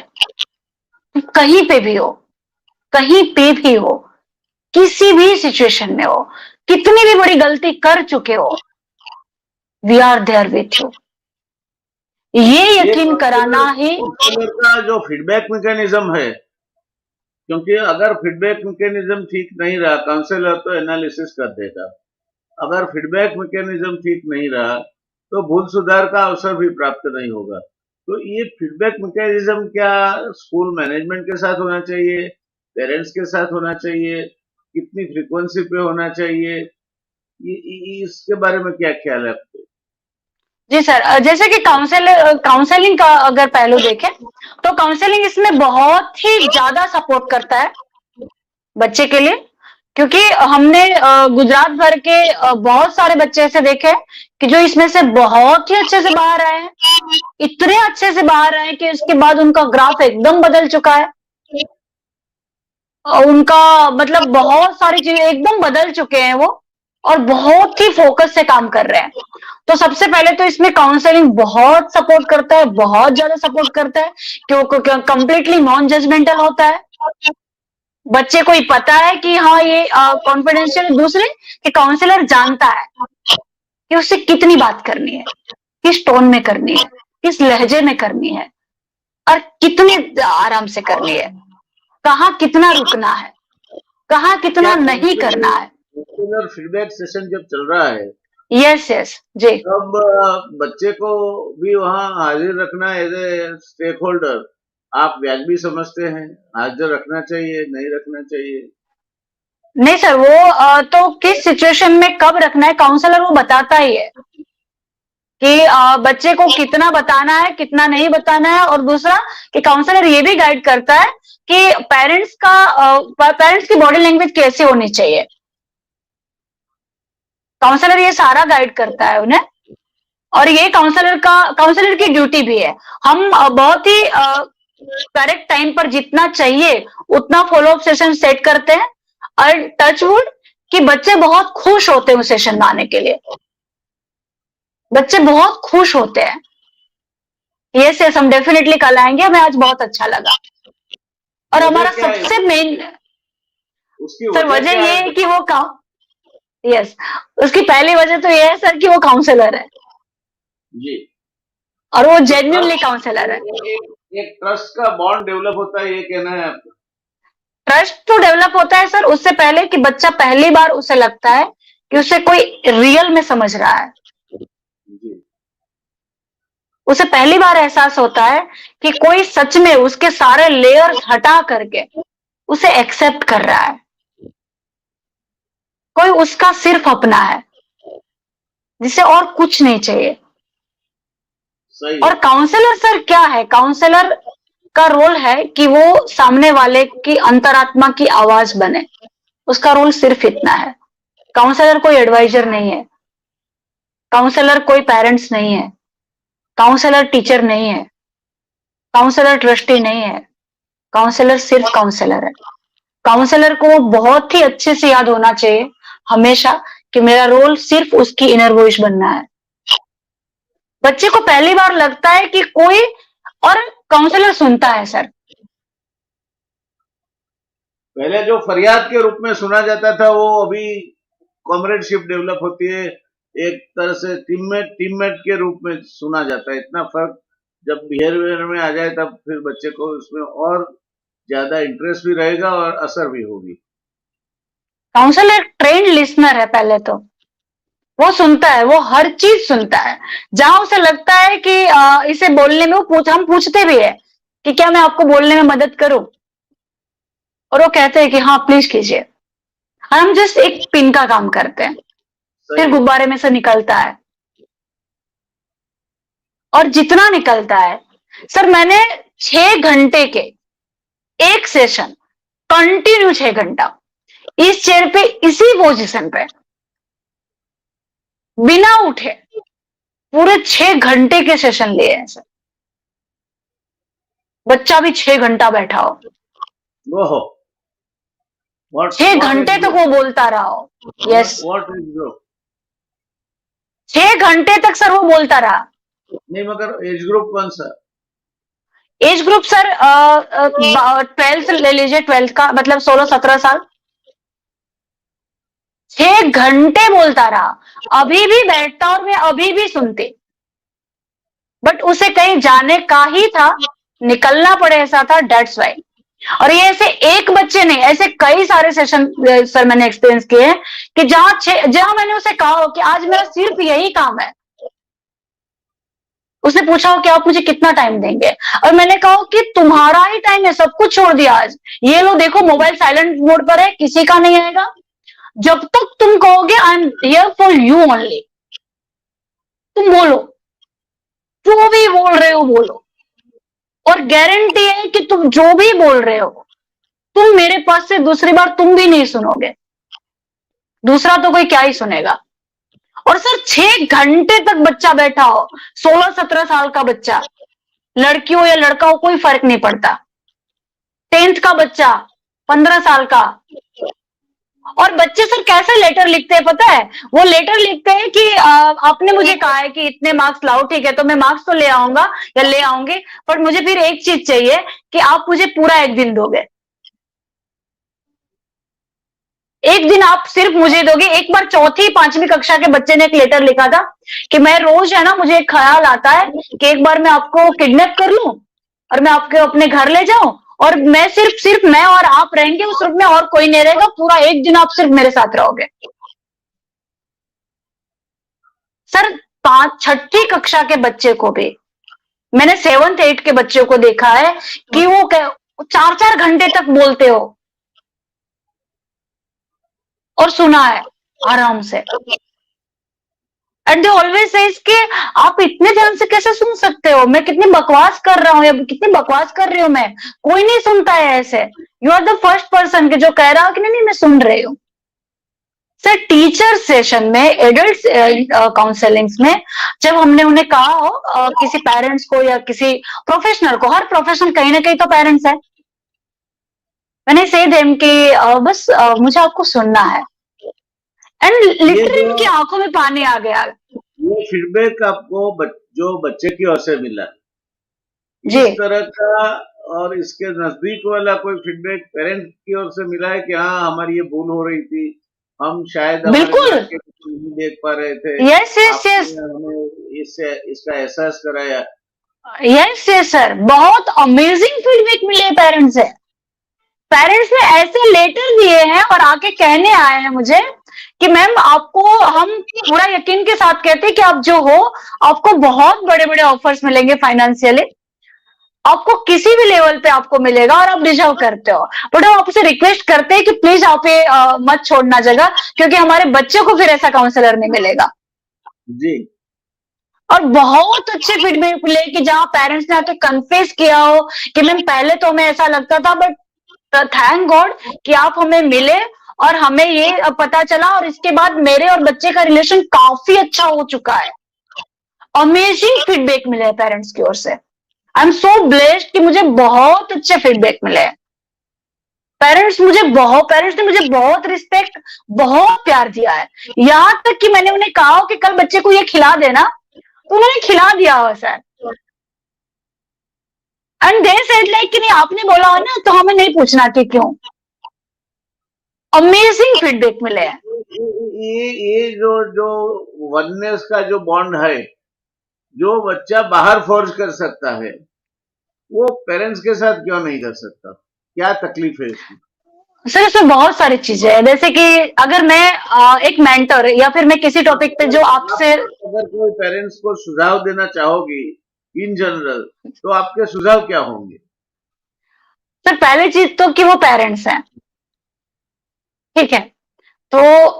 कहीं पे भी हो, कहीं पे भी हो, किसी भी सिचुएशन में हो, कितनी भी बड़ी गलती कर चुके हो, we are there with you. ये ये यकीन कराना ही काउंसलर का जो फीडबैक मैकेनिज्म है, क्योंकि अगर फीडबैक मैकेनिज्म ठीक नहीं रहा, काउंसलर तो एनालिसिस कर देगा। अगर फीडबैक मैकेनिज्म ठीक नहीं रहा तो भूल सुधार का अवसर भी प्राप्त नहीं होगा। तो ये फीडबैक मैकेनिज्म क्या स्कूल मैनेजमेंट के साथ होना चाहिए, पेरेंट्स के साथ होना चाहिए, कितनी फ्रीक्वेंसी पे होना चाहिए, इसके बारे में क्या ख्याल है आपको? जी सर, जैसे कि काउंसलिंग का अगर पहलू देखें तो काउंसलिंग इसमें बहुत ही ज्यादा सपोर्ट करता है बच्चे के लिए, क्योंकि हमने गुजरात भर के बहुत सारे बच्चे ऐसे देखे हैं कि जो इसमें से बहुत ही अच्छे से बाहर आए हैं, इतने अच्छे से बाहर आए कि उसके बाद उनका ग्राफ एकदम बदल चुका है। उनका मतलब बहुत सारी चीजें एकदम बदल चुके हैं वो, और बहुत ही फोकस से काम कर रहे हैं। तो सबसे पहले तो इसमें काउंसलिंग बहुत सपोर्ट करता है, बहुत ज्यादा सपोर्ट करता है, क्योंकि कंप्लीटली नॉन जजमेंटल होता है। बच्चे को ही पता है कि हाँ ये कॉन्फिडेंशियल, दूसरे कि काउंसलर जानता है कि उससे कितनी बात करनी है, किस टोन में करनी है, किस लहजे में करनी है, और कितने आराम से करनी है, कहाँ कितना रुकना है, कहाँ कितना नहीं करना है। फीडबैक सेशन जब चल रहा है, यस यस जी, तब बच्चे को भी वहाँ हाजिर रखना एज ए स्टेक होल्डर आप वाजिबी समझते हैं? हाजिर रखना चाहिए, नहीं रखना चाहिए? नहीं सर, वो तो किस सिचुएशन में कब रखना है काउंसलर वो बताता ही है कि बच्चे को कितना बताना है, कितना नहीं बताना है। और दूसरा कि काउंसलर ये भी गाइड करता है कि पेरेंट्स की बॉडी लैंग्वेज कैसी होनी चाहिए। काउंसलर ये सारा गाइड करता है उन्हें, और ये काउंसलर की ड्यूटी भी है। हम बहुत ही करेक्ट टाइम पर जितना चाहिए उतना फॉलोअप सेशन सेट करते हैं, और टचवुड कि बच्चे बहुत खुश होते हैं उस सेशन में आने के लिए। बच्चे बहुत खुश होते हैं, यस यस हम डेफिनेटली कल आएंगे, हमें आज बहुत अच्छा लगा। और हमारा सबसे मेन सर वजह ये है कि वो यस उसकी पहली वजह तो ये है सर कि वो काउंसलर है जी, और वो जेन्युइनली काउंसलर है। एक ट्रस्ट का बॉन्ड डेवलप होता है, ये कहना है आपका? ट्रस्ट तो डेवलप होता है सर उससे पहले कि बच्चा पहली बार उसे लगता है कि उसे कोई रियल में समझ रहा है। उसे पहली बार एहसास होता है कि कोई सच में उसके सारे लेयर्स हटा करके उसे एक्सेप्ट कर रहा है, कोई उसका सिर्फ अपना है जिसे और कुछ नहीं चाहिए। और काउंसलर सर क्या है, काउंसलर का रोल है कि वो सामने वाले की अंतरात्मा की आवाज बने, उसका रोल सिर्फ इतना है। काउंसलर कोई एडवाइजर नहीं है, काउंसलर कोई पेरेंट्स नहीं है, काउंसलर टीचर नहीं है, काउंसलर ट्रस्टी नहीं है, काउंसलर सिर्फ काउंसलर है। काउंसलर को बहुत ही अच्छे से याद होना चाहिए हमेशा कि मेरा रोल सिर्फ उसकी इनर वॉइस बनना है। बच्चे को पहली बार लगता है कि कोई और काउंसलर सुनता है सर। पहले जो फरियाद के रूप में सुना जाता था वो अभी कॉमरेडशिप डेवलप होती है, एक तरह से टीममेट के रूप में सुना जाता है। इतना फर्क जब बिहेवियर में आ जाए तब फिर बच्चे को उसमें और ज्यादा इंटरेस्ट भी रहेगा और असर भी होगी। काउंसलर ट्रेंड लिसनर है, पहले तो वो सुनता है, वो हर चीज सुनता है। जहां उसे लगता है कि इसे बोलने में हम पूछते भी है कि क्या मैं आपको बोलने में मदद करूं, और वो कहते हैं कि हाँ प्लीज कीजिए। हम जस्ट एक पिन का काम करते हैं, फिर गुब्बारे में से निकलता है, और जितना निकलता है सर, मैंने 6 घंटे के एक सेशन कंटिन्यू 6 घंटा इस चेयर पे इसी पोजीशन पे बिना उठे पूरे 6 घंटे के सेशन लिए हैं सर। बच्चा भी 6 घंटा बैठा हो, 6 घंटे तक वो बोलता रहा हो। यस, 6 घंटे तक सर वो बोलता रहा। नहीं मगर एज ग्रुप कौन सा? एज ग्रुप सर 12th ले लीजिए, 12th का मतलब 16-17 साल। 6 घंटे बोलता रहा, अभी भी बैठता और मैं अभी भी सुनती। बट उसे कहीं जाने का ही था, निकलना पड़े ऐसा था, डेट्स वाई। और ये ऐसे एक बच्चे नहीं, ऐसे कई सारे सेशन सर मैंने एक्सपीरियंस किए हैं कि जहां मैंने उसे कहा हो कि आज मेरा सिर्फ यही काम है, उसने पूछा हो कि आप मुझे कितना टाइम देंगे, और मैंने कहा कि तुम्हारा ही टाइम है, सब कुछ छोड़ दिया आज, ये लो देखो मोबाइल साइलेंट मोड पर है, किसी का नहीं आएगा, जब तक तुम कहोगे I am here for you only, तुम बोलो, जो भी बोल रहे हो बोलो, और गारंटी है कि तुम जो भी बोल रहे हो, तुम मेरे पास से दूसरी बार तुम भी नहीं सुनोगे, दूसरा तो कोई क्या ही सुनेगा। और सर 6 घंटे तक बच्चा बैठा हो, 16-17 साल का बच्चा, लड़की हो या लड़का हो कोई फर्क नहीं पड़ता, 10th का बच्चा, 15 साल का, और बच्चे सर कैसे लेटर लिखते हैं पता है? वो लेटर लिखते हैं कि आपने मुझे कहा है कि इतने मार्क्स लाओ, ठीक है तो मैं मार्क्स तो ले आऊंगा या ले आऊंगी, पर मुझे फिर एक चीज चाहिए कि आप मुझे पूरा एक दिन दोगे, एक दिन आप सिर्फ मुझे दोगे। एक बार 4th-5वीं कक्षा के बच्चे ने एक लेटर लिखा था कि मैं रोज है ना, मुझे एक ख्याल आता है कि एक बार मैं आपको किडनैप कर लूं और मैं आपके अपने घर ले जाऊं, और मैं सिर्फ मैं और आप रहेंगे उस रूम में, और कोई नहीं रहेगा, पूरा एक दिन आप सिर्फ मेरे साथ रहोगे। सर 6ठी कक्षा के बच्चे को भी, मैंने 7th-8th के बच्चे को देखा है कि वो 4-4 घंटे तक बोलते हो, और सुना है आराम से। एंड दे ऑलवेज सेज कि आप इतने ध्यान से कैसे सुन सकते हो, मैं कितनी बकवास कर रहा हूँ या कितनी बकवास कर रही हूँ मैं, कोई नहीं सुनता है ऐसे, you are the first person कि जो कह रहा हो कि नहीं नहीं मैं सुन रही हूँ। सर टीचर सेशन में, एडल्ट काउंसलिंग्स में जब हमने उन्हें कहा हो किसी पेरेंट्स को या किसी प्रोफेशनल को, हर प्रोफेशनल कहीं ना कहीं तो पेरेंट्स है, मैंने से देम कि बस मुझे आपको सुनना है, एंड लिटरली इनकी आंखों में पानी आ गया। ये फीडबैक आपको जो बच्चे की ओर से मिला, जी इस तरह का और इसके नजदीक वाला कोई फीडबैक पेरेंट्स की ओर से मिला है कि हाँ हमारी ये भूल हो रही थी, हम शायद हमारे बिल्कुल, लड़के को नहीं देख पा रहे थे, यस यस यस, आपने हमें इसका एहसास कराया। यस यस सर, बहुत अमेजिंग फीडबैक मिले पेरेंट्स से, पेरेंट्स ने ऐसे लेटर दिए हैं और आके कहने आए हैं मुझे कि मैम आपको हम पूरा यकीन के साथ कहते हैं कि आप जो हो, आपको बहुत बड़े बड़े ऑफर्स मिलेंगे फाइनेंशियली, आपको किसी भी लेवल पे आपको मिलेगा और आप डिजर्व करते हो, बट हम आपसे रिक्वेस्ट करते हैं कि प्लीज आप ये मत छोड़ना जगह, क्योंकि हमारे बच्चे को फिर ऐसा काउंसलर नहीं मिलेगा। जी, और बहुत अच्छे फीडबैक मिले कि जहां पेरेंट्स ने आके कन्फेस किया हो कि मैम पहले तो हमें ऐसा लगता था, बट थैंक गॉड कि आप हमें मिले और हमें ये पता चला, और इसके बाद मेरे और बच्चे का रिलेशन काफी अच्छा हो चुका है। अमेजिंग फीडबैक मिले हैं पेरेंट्स की ओर से, आई एम सो ब्लेस्ड कि मुझे बहुत अच्छे फीडबैक मिले हैं। पेरेंट्स ने मुझे बहुत रिस्पेक्ट, बहुत प्यार दिया है, यहां तक कि मैंने उन्हें कहा हो कि कल बच्चे को ये खिला देना, तो उन्होंने खिला दिया हो sir, and they said like कि नहीं आपने बोला हो ना तो हमें नहीं पूछना कि क्यों। अमेजिंग फीडबैक मिले हैं। ये जो वननेस का जो बॉन्ड है, जो बच्चा बाहर फोर्ज कर सकता है, वो पेरेंट्स के साथ क्यों नहीं कर सकता? क्या तकलीफ है इसकी? सर इसमें बहुत सारी चीजें हैं, जैसे कि अगर मैं एक मेंटर या फिर मैं किसी टॉपिक पे जो आपसे, अगर कोई पेरेंट्स को सुझाव देना चाहोगी इन जनरल, तो आपके सुझाव क्या होंगे? सर पहली चीज तो कि वो पेरेंट्स हैं, ठीक है, तो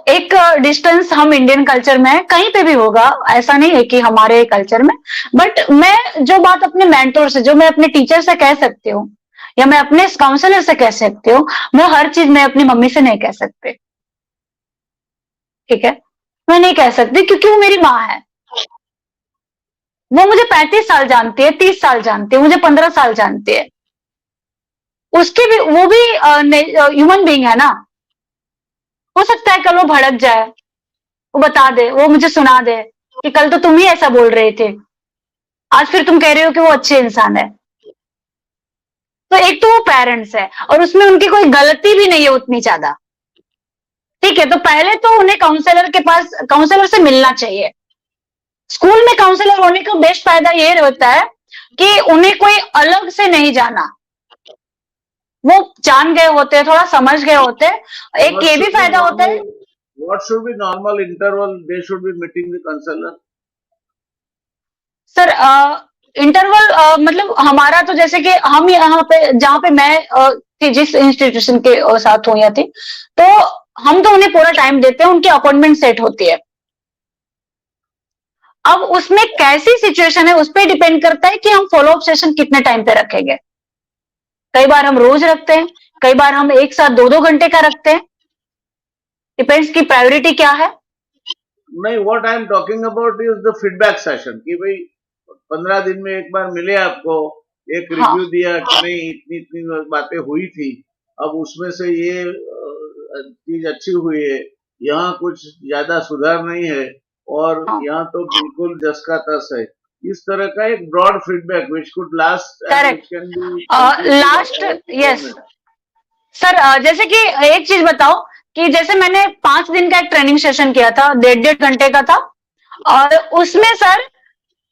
एक डिस्टेंस हम इंडियन कल्चर में कहीं पे भी होगा, ऐसा नहीं है कि हमारे कल्चर में, बट मैं जो बात अपने मेंटर से, जो मैं अपने टीचर से कह सकती हूँ या मैं अपने काउंसलर से कह सकती हूँ, वो हर चीज मैं अपनी मम्मी से नहीं कह सकती, ठीक है, मैं नहीं कह सकती क्योंकि वो मेरी माँ है, वो मुझे 35 साल जानती है, 30 साल जानती है, मुझे 15 साल जानती है, उसके भी, वो भी ह्यूमन बीइंग है ना, हो सकता है कल वो भड़क जाए, वो बता दे, वो मुझे सुना दे कि कल तो तुम ही ऐसा बोल रहे थे, आज फिर तुम कह रहे हो कि वो अच्छे इंसान है। तो एक तो वो पेरेंट्स है और उसमें उनकी कोई गलती भी नहीं है उतनी ज्यादा, ठीक है, तो पहले तो उन्हें काउंसलर से मिलना चाहिए, स्कूल में काउंसलर होने का बेस्ट फायदा ये रहता है कि उन्हें कोई अलग से नहीं जाना, वो जान गए होते हैं, थोड़ा समझ गए होते हैं। एक What ये भी should be फायदा होता है। normal? What should be normal interval they should be meeting the counselor? Sir interval मतलब हमारा तो जैसे कि हम यहाँ पे जहाँ पे मैं थी, जिस इंस्टीट्यूशन के साथ हुई थी, तो हम तो उन्हें पूरा टाइम देते हैं, उनकी अपॉइंटमेंट सेट होती है। अब उसमें कैसी सिचुएशन है उस पर डिपेंड करता है कि हम फॉलो अप सेशन कितने टाइम पे रखेंगे। कई बार हम रोज रखते हैं, कई बार हम एक साथ 2-2 घंटे का रखते हैं, डिपेंड्स की प्रायोरिटी क्या है। नहीं, what I am talking about is the feedback session कि भाई 15 दिन में एक बार मिले आपको, एक हाँ। रिव्यू दिया कि नहीं इतनी इतनी बातें हुई थी, अब उसमें से ये चीज अच्छी हुई है, यहाँ कुछ ज्यादा सुधार नहीं है, और हाँ। यहाँ तो बिल्कुल जस का तस है। इस तरह का एक broad feedback which could last correct. Last yes sir, जैसे कि एक चीज बताओ कि जैसे मैंने 5 दिन का एक ट्रेनिंग सेशन किया था, 1.5 घंटे का था, और उसमें सर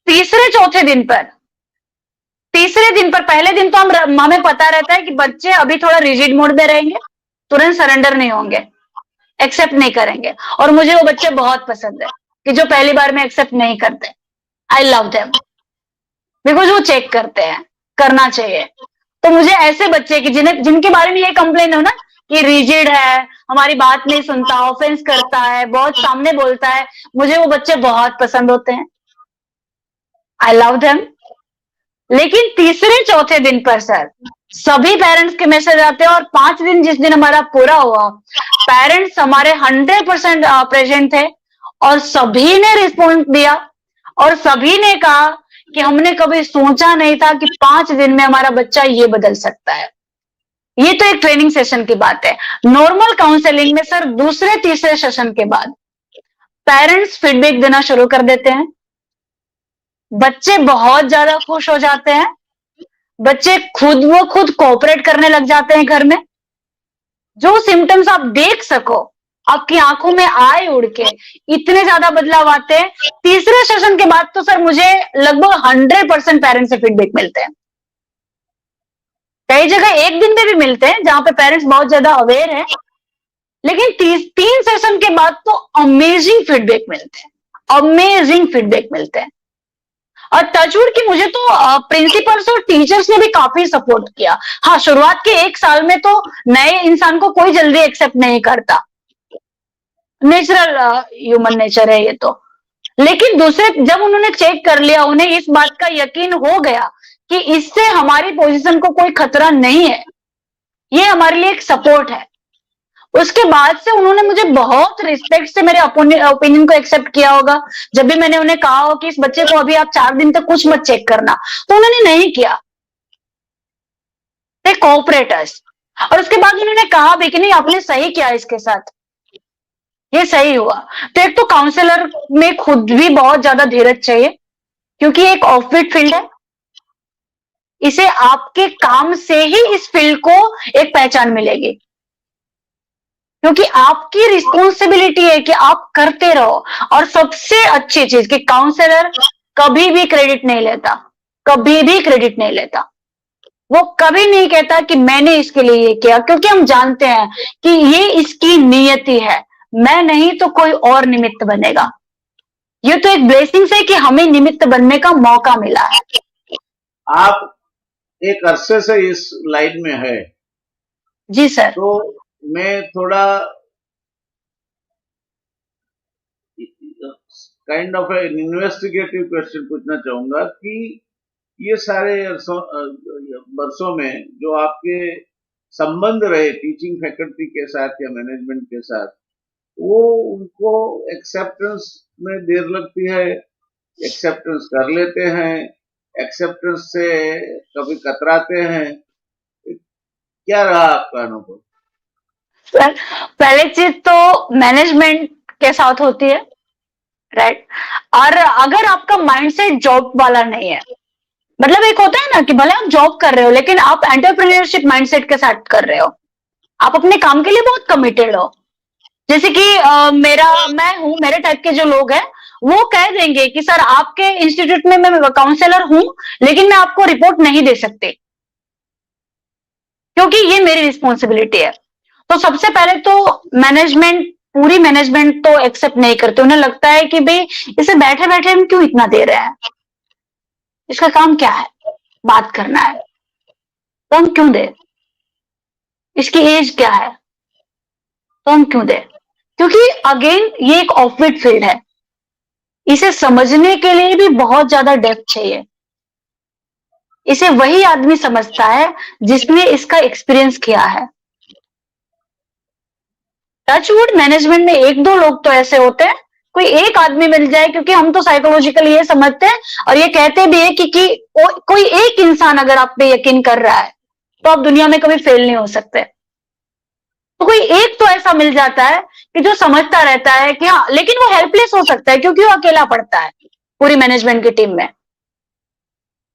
तीसरे चौथे दिन पर, पहले दिन तो हमें पता रहता है कि बच्चे अभी थोड़ा रिजिड मोड में रहेंगे, तुरंत सरेंडर नहीं होंगे, एक्सेप्ट नहीं करेंगे, और मुझे वो बच्चे बहुत पसंद है कि जो पहली बार में एक्सेप्ट नहीं करते। आई लव देम बिकॉज वो चेक करते हैं, करना चाहिए। तो मुझे ऐसे बच्चे की जिनके बारे में ये कंप्लेन हो ना कि रिजिड है, हमारी बात नहीं सुनता, ऑफेंस करता है, बहुत सामने बोलता है, मुझे वो बच्चे बहुत पसंद होते हैं। I love them. लेकिन तीसरे चौथे दिन पर सर सभी पेरेंट्स के मैसेज आते हैं, और 5 दिन जिस दिन हमारा पूरा हुआ, पेरेंट्स हमारे 100% प्रेजेंट थे, और सभी ने रिस्पॉन्स दिया, और सभी ने कहा कि हमने कभी सोचा नहीं था कि 5 दिन में हमारा बच्चा ये बदल सकता है। ये तो एक ट्रेनिंग सेशन की बात है। नॉर्मल काउंसलिंग में सर दूसरे तीसरे सेशन के बाद पेरेंट्स फीडबैक देना शुरू कर देते हैं, बच्चे बहुत ज्यादा खुश हो जाते हैं, बच्चे खुद कोऑपरेट करने लग जाते हैं घर में। जो सिम्टम्स आप देख सको, आपकी आंखों में आए उड़ के, इतने ज्यादा बदलाव आते हैं। तीसरे सेशन के बाद तो सर मुझे लगभग 100% पेरेंट्स से फीडबैक मिलते हैं। कई जगह एक दिन में भी मिलते हैं जहां पे पेरेंट्स बहुत ज्यादा अवेयर हैं, लेकिन 3 सेशन के बाद तो अमेजिंग फीडबैक मिलते हैं, अमेजिंग फीडबैक मिलते हैं। और टचवुड की मुझे तो प्रिंसिपल्स और टीचर्स ने भी काफी सपोर्ट किया। हाँ, शुरुआत के 1 साल में तो नए इंसान को कोई जल्दी एक्सेप्ट नहीं करता, नेचुरल ह्यूमन नेचर है ये तो। लेकिन दूसरे जब उन्होंने चेक कर लिया, उन्हें इस बात का यकीन हो गया कि इससे हमारी पोजीशन को कोई खतरा नहीं है, ये हमारे लिए एक सपोर्ट है, उसके बाद से उन्होंने मुझे बहुत रिस्पेक्ट से मेरे ओपिनियन को एक्सेप्ट किया होगा। जब भी मैंने उन्हें कहा हो कि इस बच्चे को अभी आप 4 दिन तक कुछ मत चेक करना, तो उन्होंने नहीं किया, दे कोऑपरेटर्स। और उसके बाद उन्होंने कहा भी कि नहीं आपने सही किया, इसके साथ ये सही हुआ। तो एक तो काउंसलर में खुद भी बहुत ज्यादा धीरज चाहिए, क्योंकि एक ऑफबीट फील्ड है, इसे आपके काम से ही इस फील्ड को एक पहचान मिलेगी, क्योंकि आपकी रिस्पॉन्सिबिलिटी है कि आप करते रहो। और सबसे अच्छी चीज कि काउंसलर कभी भी क्रेडिट नहीं लेता, कभी भी क्रेडिट नहीं लेता। वो कभी नहीं कहता कि मैंने इसके लिए ये किया, क्योंकि हम जानते हैं कि ये इसकी नियति है, मैं नहीं तो कोई और निमित्त बनेगा। ये तो एक ब्लेसिंग है कि हमें निमित्त बनने का मौका मिला है। आप एक अरसे से इस लाइन में है। जी सर। तो मैं थोड़ा kind of an investigative question पूछना चाहूंगा कि ये सारे वर्षों में जो आपके संबंध रहे टीचिंग फैकल्टी के साथ या मैनेजमेंट के साथ, वो उनको एक्सेप्टेंस में देर लगती है, एक्सेप्टेंस कर लेते हैं, एक्सेप्टेंस से कभी कतराते हैं, क्या रहा आपका अनुभव? सर पहले चीज तो मैनेजमेंट के साथ होती है, राइट। और अगर आपका माइंडसेट जॉब वाला नहीं है, मतलब एक होता है ना कि भले आप जॉब कर रहे हो लेकिन आप एंटरप्रेन्योरशिप माइंडसेट के साथ कर रहे हो, आप अपने काम के लिए बहुत कमिटेड हो। जैसे कि मैं हूं, मेरे टाइप के जो लोग हैं वो कह देंगे कि सर आपके इंस्टीट्यूट में मैं काउंसलर हूं, लेकिन मैं आपको रिपोर्ट नहीं दे सकते क्योंकि ये मेरी रिस्पॉन्सिबिलिटी है। तो सबसे पहले तो मैनेजमेंट, पूरी मैनेजमेंट तो एक्सेप्ट नहीं करते। उन्हें लगता है कि भाई इसे बैठे बैठे हम क्यों इतना दे रहे हैं, इसका काम क्या है, बात करना है, तो हम क्यों दे, इसकी एज क्या है तो हम क्यों दे। क्योंकि अगेन ये एक ऑफबिट फील्ड है, इसे समझने के लिए भी बहुत ज्यादा डेप्थ चाहिए। इसे वही आदमी समझता है जिसने इसका एक्सपीरियंस किया है। टचवुड मैनेजमेंट में एक दो लोग तो ऐसे होते हैं, कोई एक आदमी मिल जाए, क्योंकि हम तो साइकोलॉजिकली ये समझते हैं और ये कहते भी है कि कोई एक इंसान अगर आप पे यकीन कर रहा है तो आप दुनिया में कभी फेल नहीं हो सकते। तो कोई एक तो ऐसा मिल जाता है कि जो समझता रहता है कि हाँ, लेकिन वो हेल्पलेस हो सकता है क्योंकि वो अकेला पड़ता है पूरी मैनेजमेंट की टीम में।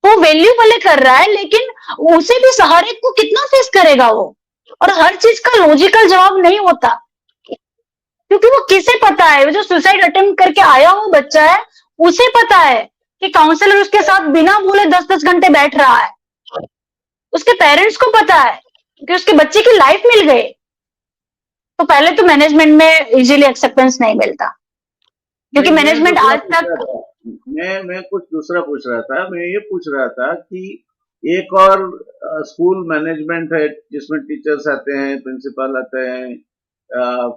वो वैल्यू भले कर रहा है लेकिन उसे भी सहारे को कितना फेस करेगा वो, और हर चीज का लॉजिकल जवाब नहीं होता। क्योंकि वो किसे पता है, वो जो सुसाइड अटेम्प्ट करके आया हुआ बच्चा है उसे पता है कि काउंसलर उसके साथ बिना बोले 10-10 घंटे बैठ रहा है। उसके पेरेंट्स को पता है कि उसके बच्चे की लाइफ मिल गई। तो पहले तो मैनेजमेंट में इजीली एक्सेप्टेंस नहीं मिलता, क्योंकि नहीं, मैनेजमेंट आज तक मैं कुछ दूसरा पूछ रहा था। मैं ये पूछ रहा था कि एक और स्कूल मैनेजमेंट है जिसमें टीचर्स आते हैं, प्रिंसिपल आते हैं,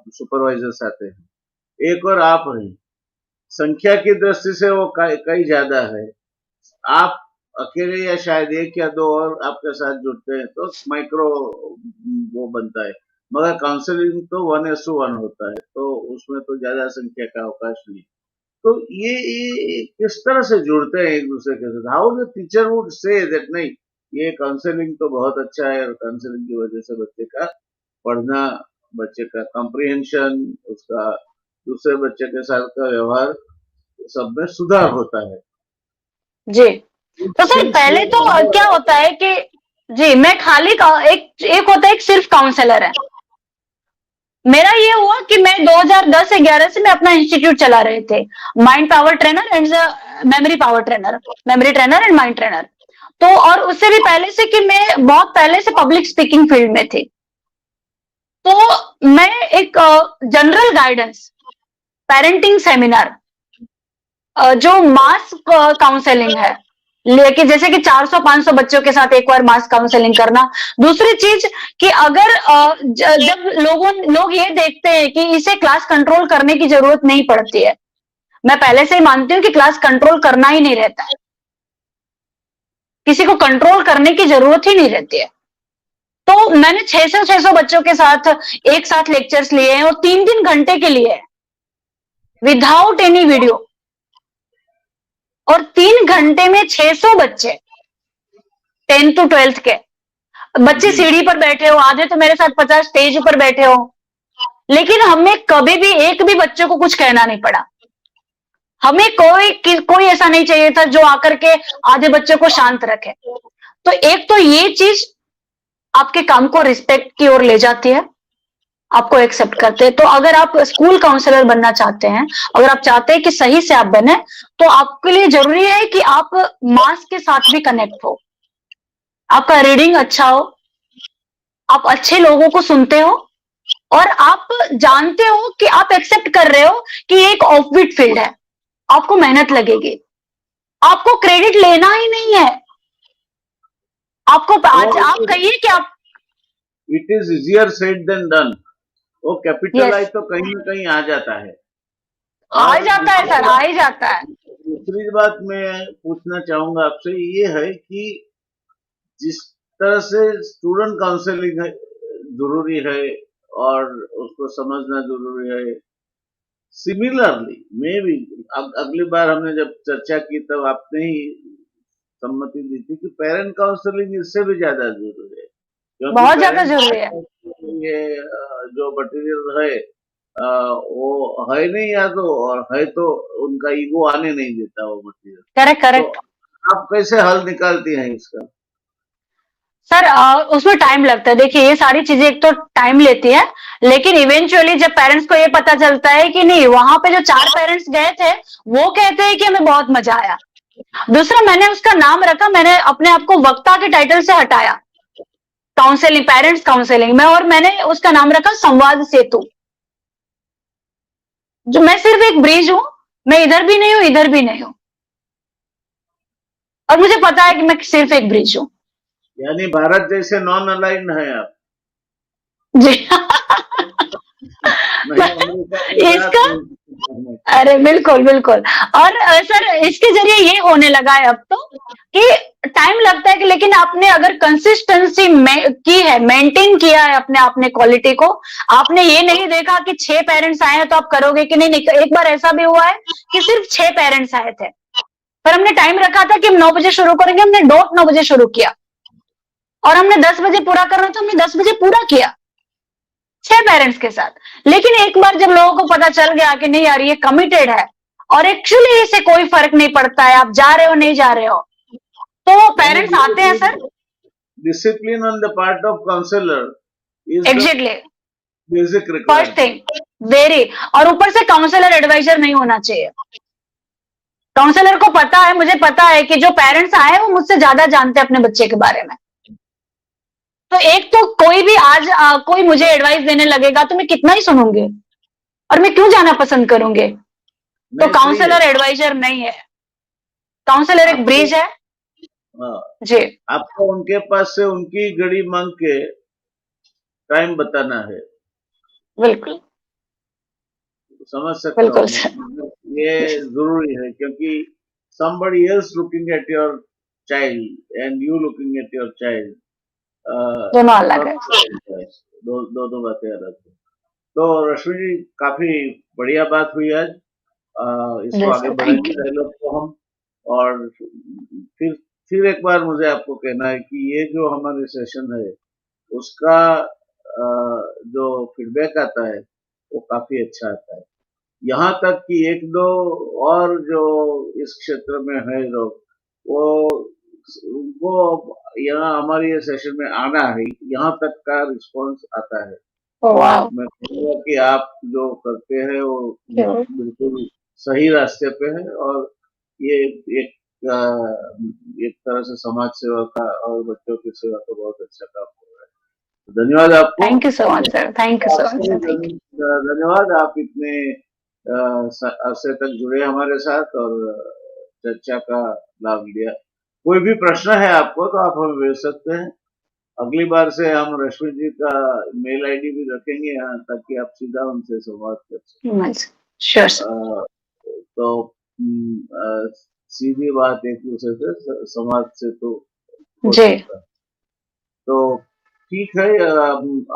सुपरवाइजर्स आते हैं। एक और आप हैं। संख्या की दृष्टि से वो कई ज्यादा है। आप अकेले या शायद एक या दो और आपके साथ जुड़ते हैं तो माइक्रो वो बनता है। मगर काउंसलिंग तो 1:1 होता है, तो उसमें तो ज्यादा संख्या का अवकाश नहीं। तो ये किस तरह से जुड़ते हैं एक दूसरे के साथ? How the teacher would say that नहीं, ये काउंसलिंग तो बहुत अच्छा है और काउंसलिंग की वजह से बच्चे का पढ़ना, बच्चे का कॉम्प्रिहेंशन, उसका दूसरे बच्चे के साथ का व्यवहार सब में सुधार होता है। जी। तो सर थिंग्स पहले तो क्या होता है कि जी, मैं खाली एक होता है, एक सिर्फ काउंसलर है। मेरा ये हुआ कि मैं 2010-11 से मैं अपना इंस्टीट्यूट चला रहे थे, mind power trainer and memory power trainer, memory trainer and mind trainer. तो और उससे भी पहले से कि मैं बहुत पहले से पब्लिक स्पीकिंग फील्ड में थी। तो मैं एक जनरल गाइडेंस, पेरेंटिंग सेमिनार, जो मास काउंसलिंग है, लेकिन जैसे कि 400-500 बच्चों के साथ एक बार मास काउंसलिंग करना। दूसरी चीज कि अगर जब लोग ये देखते हैं कि इसे क्लास कंट्रोल करने की जरूरत नहीं पड़ती है, मैं पहले से ही मानती हूँ कि क्लास कंट्रोल करना ही नहीं रहता है, किसी को कंट्रोल करने की जरूरत ही नहीं रहती है। तो मैंने 600 बच्चों के साथ एक साथ लेक्चर्स लिए हैं और 3-3 घंटे के लिए, विदाउट एनी वीडियो। और 3 घंटे में 600 बच्चे, 10th to 12th के बच्चे सीढ़ी पर बैठे हो, आधे तो मेरे साथ 50 स्टेज पर बैठे हो, लेकिन हमें कभी भी एक भी बच्चे को कुछ कहना नहीं पड़ा। हमें कोई ऐसा नहीं चाहिए था जो आकर के आधे बच्चे को शांत रखे। तो एक तो ये चीज आपके काम को रिस्पेक्ट की ओर ले जाती है, आपको एक्सेप्ट करते हैं। तो अगर आप स्कूल काउंसलर बनना चाहते हैं, अगर आप चाहते हैं कि सही से आप बने, तो आपके लिए जरूरी है कि आप मास के साथ भी कनेक्ट हो, आपका रीडिंग अच्छा हो, आप अच्छे लोगों को सुनते हो, और आप जानते हो कि आप एक्सेप्ट कर रहे हो कि ये एक ऑफबिट फील्ड है, आपको मेहनत लगेगी, आपको क्रेडिट लेना ही नहीं है। आपको आज आप कहिए कि आप it is easier said than done. वो कैपिटल आई यस, तो कहीं ना कहीं आ जाता है। आ और ही जाता है सर, आ ही जाता है। दूसरी बात मैं पूछना चाहूंगा आपसे ये है कि जिस तरह से स्टूडेंट काउंसलिंग जरूरी है और उसको समझना जरूरी है, सिमिलरली मैं भी अगली बार हमने जब चर्चा की तब आपने ही सम्मति दी थी कि पेरेंट काउंसलिंग इससे भी ज्यादा जरूरी है। क्योंकि बहुत ज्यादा पेरेंट्स जरूरी है। ये जो मटेरियल है वो है नहीं, या तो और है तो उनका ईगो आने नहीं देता वो मटेरियल। करेक्ट तो करेक्ट। आप कैसे हल निकालती हैं इसका? सर उसमें टाइम लगता है। देखिए ये सारी चीजें एक तो टाइम लेती है, लेकिन इवेंचुअली जब पेरेंट्स को ये पता चलता है कि नहीं, वहां पे जो 4 पेरेंट्स गए थे वो कहते हैं कि हमें बहुत मजा आया। दूसरा, मैंने उसका नाम रखा, मैंने अपने आप को वक्ता के टाइटल से हटाया, काउंसलिंग, पेरेंट्स काउंसलिंग में, और मैंने उसका नाम रखा संवाद सेतु। जो मैं सिर्फ एक ब्रिज हूं, मैं इधर भी नहीं हूं, इधर भी नहीं हूं, और मुझे पता है कि मैं सिर्फ एक ब्रिज हूं। यानी भारत जैसे नॉन अलाइंड है आप। जी। नहीं अमेरिका के इसका, साथ। अरे बिल्कुल बिल्कुल। और सर इसके जरिए ये होने लगा है अब तो कि टाइम लगता है कि, लेकिन आपने अगर कंसिस्टेंसी की है, मेंटेन किया है अपने आपने क्वालिटी को, आपने ये नहीं देखा कि 6 पेरेंट्स आए हैं तो आप करोगे कि नहीं, नहीं। एक बार ऐसा भी हुआ है कि सिर्फ 6 पेरेंट्स आए थे, पर हमने टाइम रखा था कि हम 9 बजे शुरू करेंगे, हमने डॉट 9 बजे शुरू किया, और हमने 10 बजे पूरा करना था, हमने 10 बजे पूरा किया 6 पेरेंट्स के साथ। लेकिन एक बार जब लोगों को पता चल गया कि नहीं यार ये कमिटेड है, और एक्चुअली इससे कोई फर्क नहीं पड़ता है आप जा रहे हो नहीं जा रहे हो, तो पेरेंट्स आते हैं sir. Discipline on the part of counsellor is the exactly, basic first requirement. Thing very. और ऊपर से काउंसलर एडवाइजर नहीं होना चाहिए। काउंसलर को पता है, मुझे पता है कि जो पेरेंट्स आए वो मुझसे ज्यादा जानते हैं अपने बच्चे के बारे में। तो एक तो कोई भी आज कोई मुझे एडवाइस देने लगेगा तो मैं कितना ही सुनूंगी, और मैं क्यों जाना पसंद करूंगी। तो काउंसलर एडवाइजर नहीं है, काउंसलर एक ब्रिज है। जी, आपको उनके पास से उनकी घड़ी मांग के टाइम बताना है। बिल्कुल समझ सकता बिल्कुल हूँ सर। मैं, ये जरूरी है क्योंकि somebody else looking at your child and you looking at your child, दोनों अलग है। दो बातें अलग है। तो रश्मि जी काफी बढ़िया बात हुई आज। इसको जी आगे सर, थैंक बढ़ाएंगे यू। डायलॉग को हम। और फिर एक बार मुझे आपको कहना है कि ये जो हमारे सेशन है उसका जो फीडबैक आता है वो काफी अच्छा आता है। यहाँ तक कि एक दो और जो इस क्षेत्र में है लोग, वो उनको यहाँ हमारे ये सेशन में आना है, यहाँ तक का रिस्पांस आता है। तो वाह, मैं कहूँगा कि आप जो करते हैं वो बिल्कुल सही रास्ते पे है, और ये एक एक तरह से समाज सेवा का और बच्चों की सेवा का बहुत अच्छा काम हो रहा है। तो धन्यवाद आपको। Thank you so much sir, thank you so much आपको सर, थैंक धन्यवाद, आप इतने अरसे तक जुड़े हमारे साथ और चर्चा का लाभ लिया। कोई भी प्रश्न है आपको तो आप हमें भेज सकते हैं। अगली बार से हम रश्मि जी का मेल आईडी भी रखेंगे यहाँ, ताकि आप सीधा उनसे संवाद कर सकें। यू। Sure sir. तो सीधी बात एक दूसरे से संवाद से तो हो जी, सकता है। तो ठीक है,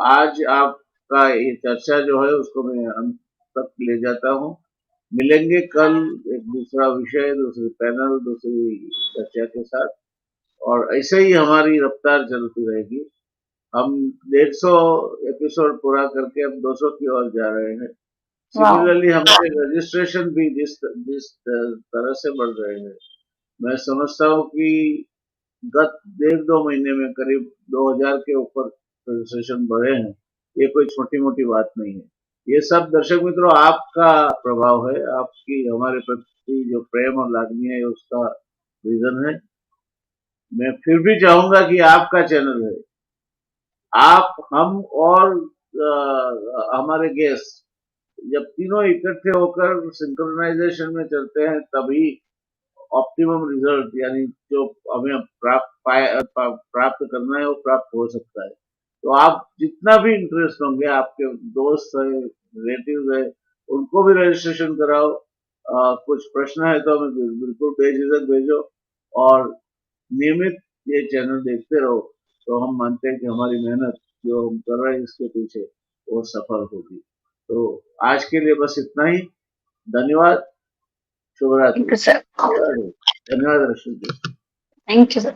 आज आपका ये चर्चा जो है उसको मैं अंत तक ले जाता हूँ। मिलेंगे कल एक दूसरा विषय, दूसरी पैनल, दूसरी चर्चा के साथ, और ऐसे ही हमारी रफ्तार चलती रहेगी। हम 150 एपिसोड पूरा करके अब 200 की ओर जा रहे हैं। वाओ, सिमिलरली हमारे रजिस्ट्रेशन भी जिस तरह से बढ़ रहे हैं, मैं समझता हूँ कि गत 1.5-2 महीने में करीब 2000 के ऊपर रजिस्ट्रेशन बढ़े हैं। ये कोई छोटी मोटी बात नहीं है। ये सब दर्शक मित्रों आपका प्रभाव है, आपकी हमारे प्रति जो प्रेम और लागनी है उसका रीजन है। मैं फिर भी चाहूंगा कि आपका चैनल है, आप, हम और हमारे गेस्ट जब तीनों इकट्ठे होकर सिंक्रोनाइजेशन में चलते हैं तभी ऑप्टिमम रिजल्ट, यानी जो हमें प्राप्त करना है वो प्राप्त हो सकता है। तो आप जितना भी इंटरेस्ट होंगे, आपके दोस्त है, रिलेटिव है, उनको भी रजिस्ट्रेशन कराओ। कुछ प्रश्न है तो हमें बिल्कुल बेझिझक भेजो, और नियमित ये चैनल देखते रहो, तो हम मानते हैं कि हमारी मेहनत जो हम कर रहे हैं इसके पीछे वो सफल होगी। तो आज के लिए बस इतना ही। धन्यवाद, शुभ थैंक रात्रि। यू सर, धन्यवाद Rashmi ji. Thank you sir.